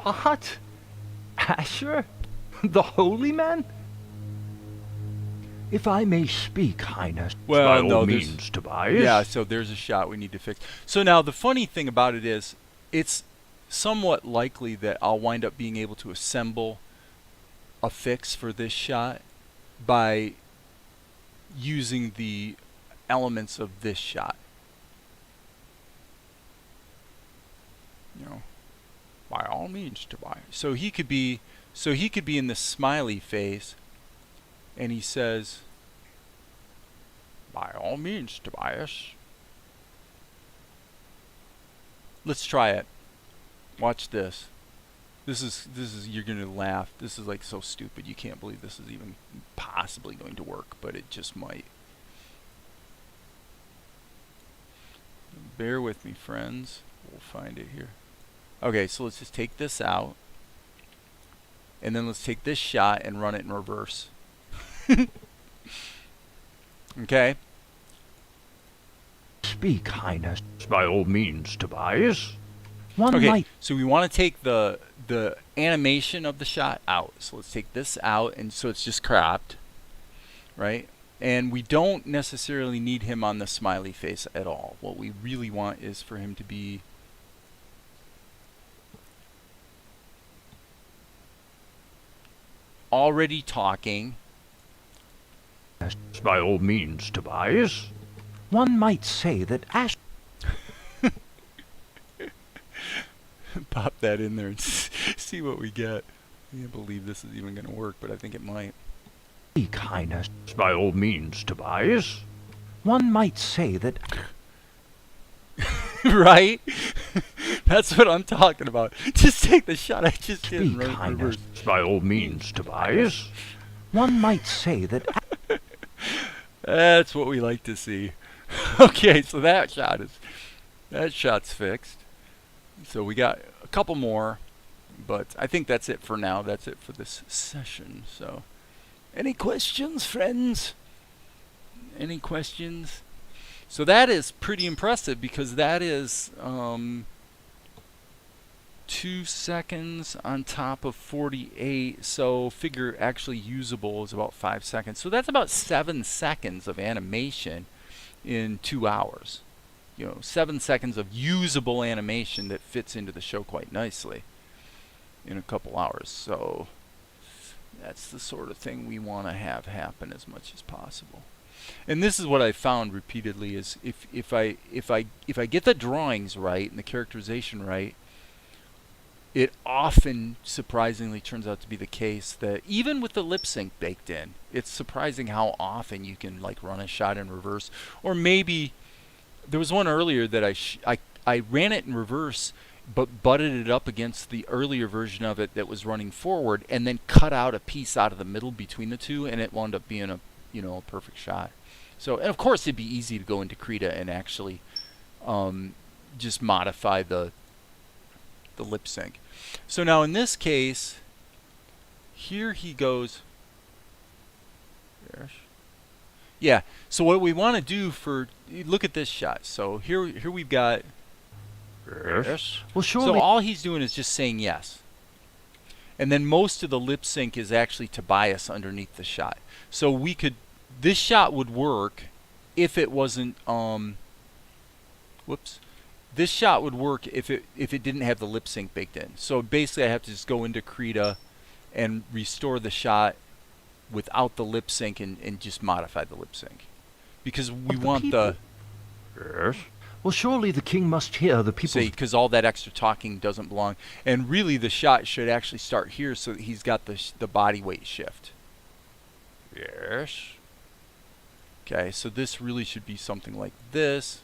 What? Asher? The holy man? If I may speak, Highness. By Well, all no, means, Tobias. yeah, so there's a shot we need to fix. So now the funny thing about it is, it's somewhat likely that I'll wind up being able to assemble a fix for this shot by using the elements of this shot. You know, by all means, Tobias. So he could be in the smiley face, and he says, by all means, Tobias. Let's try it. Watch this. This is you're gonna laugh. This is like so stupid. You can't believe this is even possibly going to work, but it just might. Bear with me, friends. We'll find it here. Okay, so let's just take this out. And then let's take this shot and run it in reverse. Okay? Speak, Highness. By all means, Tobias. One Okay, might. so we want to take the animation of the shot out. So let's take this out, and so it's just cropped, right? And we don't necessarily need him on the smiley face at all. What we really want is for him to be already talking. By all means, Tobias. One might say that Asher. Pop that in there and see what we get. I can't believe this is even going to work, but I think it might. Speak, Highness. By all means, Tobias. One might say that. Right? That's what I'm talking about. Just take the shot I just did and Speak, run it in Highness. reverse. By all means, Tobias. One might say that. That's what we like to see. Okay, so that shot's fixed. So we got a couple more, but I think that's it for now. That's it for this session. So, any questions, friends? Any questions? So that is pretty impressive because that is 2 seconds on top of 48, so figure actually usable is about 5 seconds. So that's about 7 seconds of animation in 2 hours. 7 seconds of usable animation that fits into the show quite nicely in a couple hours. So that's the sort of thing we want to have happen as much as possible. And this is what I found repeatedly is if I get the drawings right and the characterization right, it often surprisingly turns out to be the case that even with the lip sync baked in, it's surprising how often you can like run a shot in reverse. Or maybe there was one earlier that I ran it in reverse but butted it up against the earlier version of it that was running forward, and then cut out a piece out of the middle between the two, and it wound up being a perfect shot. So, and of course it'd be easy to go into Krita and actually just modify the lip sync. So now in this case, here he goes. Yeah. So what we want to do look at this shot. So here we've got. Yes. Well, surely. So all he's doing is just saying yes. And then most of the lip sync is actually Tobias underneath the shot. So this shot would work if it wasn't This shot would work if it didn't have the lip sync baked in. So basically I have to just go into Krita and restore the shot without the lip sync and just modify the lip sync. Because we want the Yes. Well, surely the king must hear the people. See, because all that extra talking doesn't belong. And really, the shot should actually start here so that he's got the body weight shift. Yes. Okay, so this really should be something like this.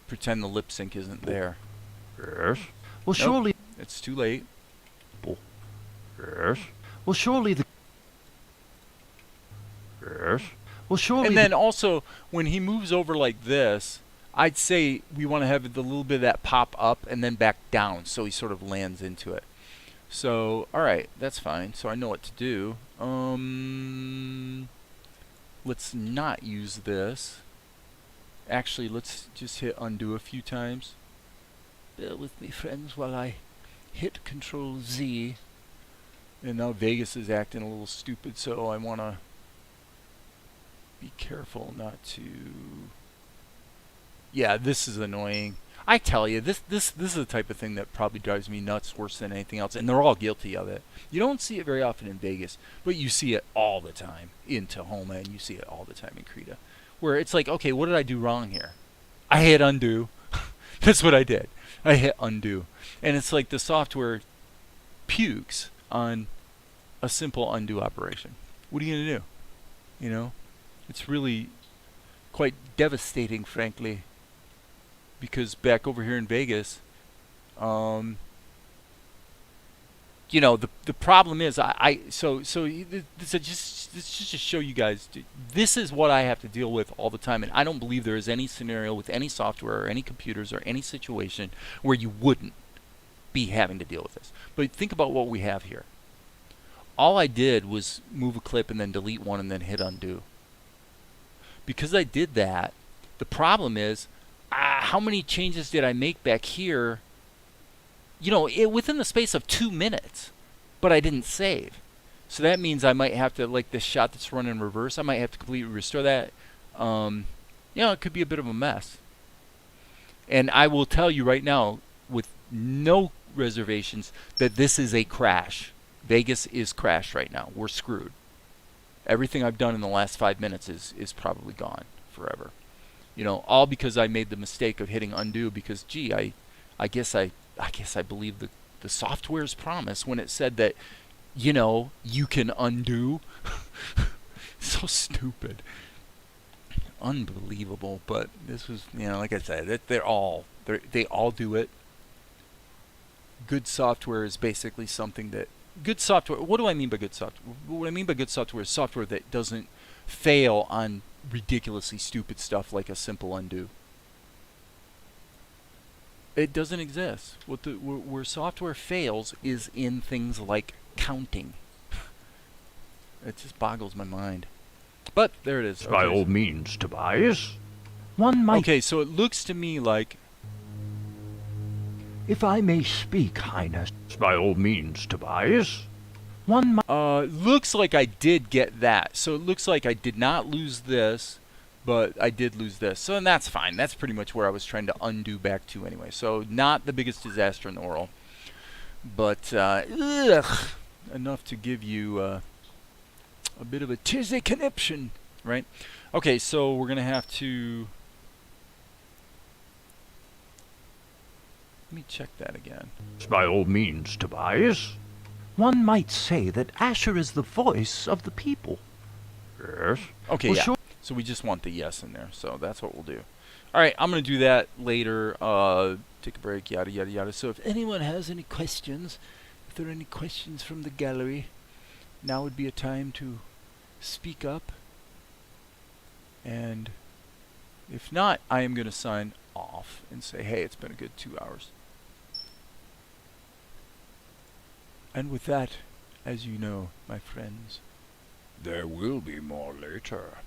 Pretend the lip sync isn't there. Yes. Well, Nope, surely. it's too late. Yes. Well, surely the. Yes. Well, surely. And then also, when he moves over like this, I'd say we want to have a little bit of that pop up and then back down so he sort of lands into it. So, alright, that's fine. So I know what to do. Let's not use this. Actually, let's just hit undo a few times. Bear with me, friends, while I hit Control Z. And now Vegas is acting a little stupid, so I want to be careful not to. Yeah, this is annoying. I tell you, this is the type of thing that probably drives me nuts worse than anything else, and they're all guilty of it. You don't see it very often in Vegas, but you see it all the time in Tahoma, and you see it all the time in Krita, where it's like, okay, what did I do wrong here? I hit undo. That's what I did. I hit undo, and it's like the software pukes on a simple undo operation. What are you gonna do? You know, it's really quite devastating, frankly. Because back over here in Vegas, you know, the problem is this just to show you guys, this is what I have to deal with all the time, and I don't believe there is any scenario with any software or any computers or any situation where you wouldn't be having to deal with this. But think about what we have here. All I did was move a clip and then delete one and then hit undo. Because I did that, the problem is, how many changes did I make back here? You know, within the space of 2 minutes, but I didn't save. So that means I might have to, like this shot that's run in reverse, I might have to completely restore that. You know, it could be a bit of a mess. And I will tell you right now, with no reservations, that this is a crash. Vegas is crashed right now. We're screwed. Everything I've done in the last 5 minutes is probably gone forever. You know, all because I made the mistake of hitting undo because, gee, I guess I believe the software's promise when it said that, you know, you can undo. So stupid. Unbelievable. But this was, you know, like I said, they all do it. Good software is basically something that good software. What do I mean by good software? What I mean by good software is software that doesn't fail on ridiculously stupid stuff like a simple undo. It doesn't exist. Where software fails is in things like counting. It just boggles my mind. But there it is. By all means, Tobias. One might. Okay, so it looks to me like If I may speak, Highness. By all means, Tobias. One might... Looks like I did get that. So it looks like I did not lose this, but I did lose this. So and that's fine. That's pretty much where I was trying to undo back to anyway. So not the biggest disaster in the world. But, enough to give you a bit of a tizzy conniption, right? Okay, so we're going to have to... Let me check that again. By all means, Tobias. One might say that Asher is the voice of the people. Yes. Okay, Well, yeah. sure. So we just want the yes in there. So that's what we'll do. All right, I'm going to do that later. Take a break, yada, yada, yada. So if Anyone has any questions, if there are any questions from the gallery, now would be a time to speak up. And if not, I am going to sign off and say, hey, it's been a good 2 hours. And with that, as you know, my friends, There will be more later.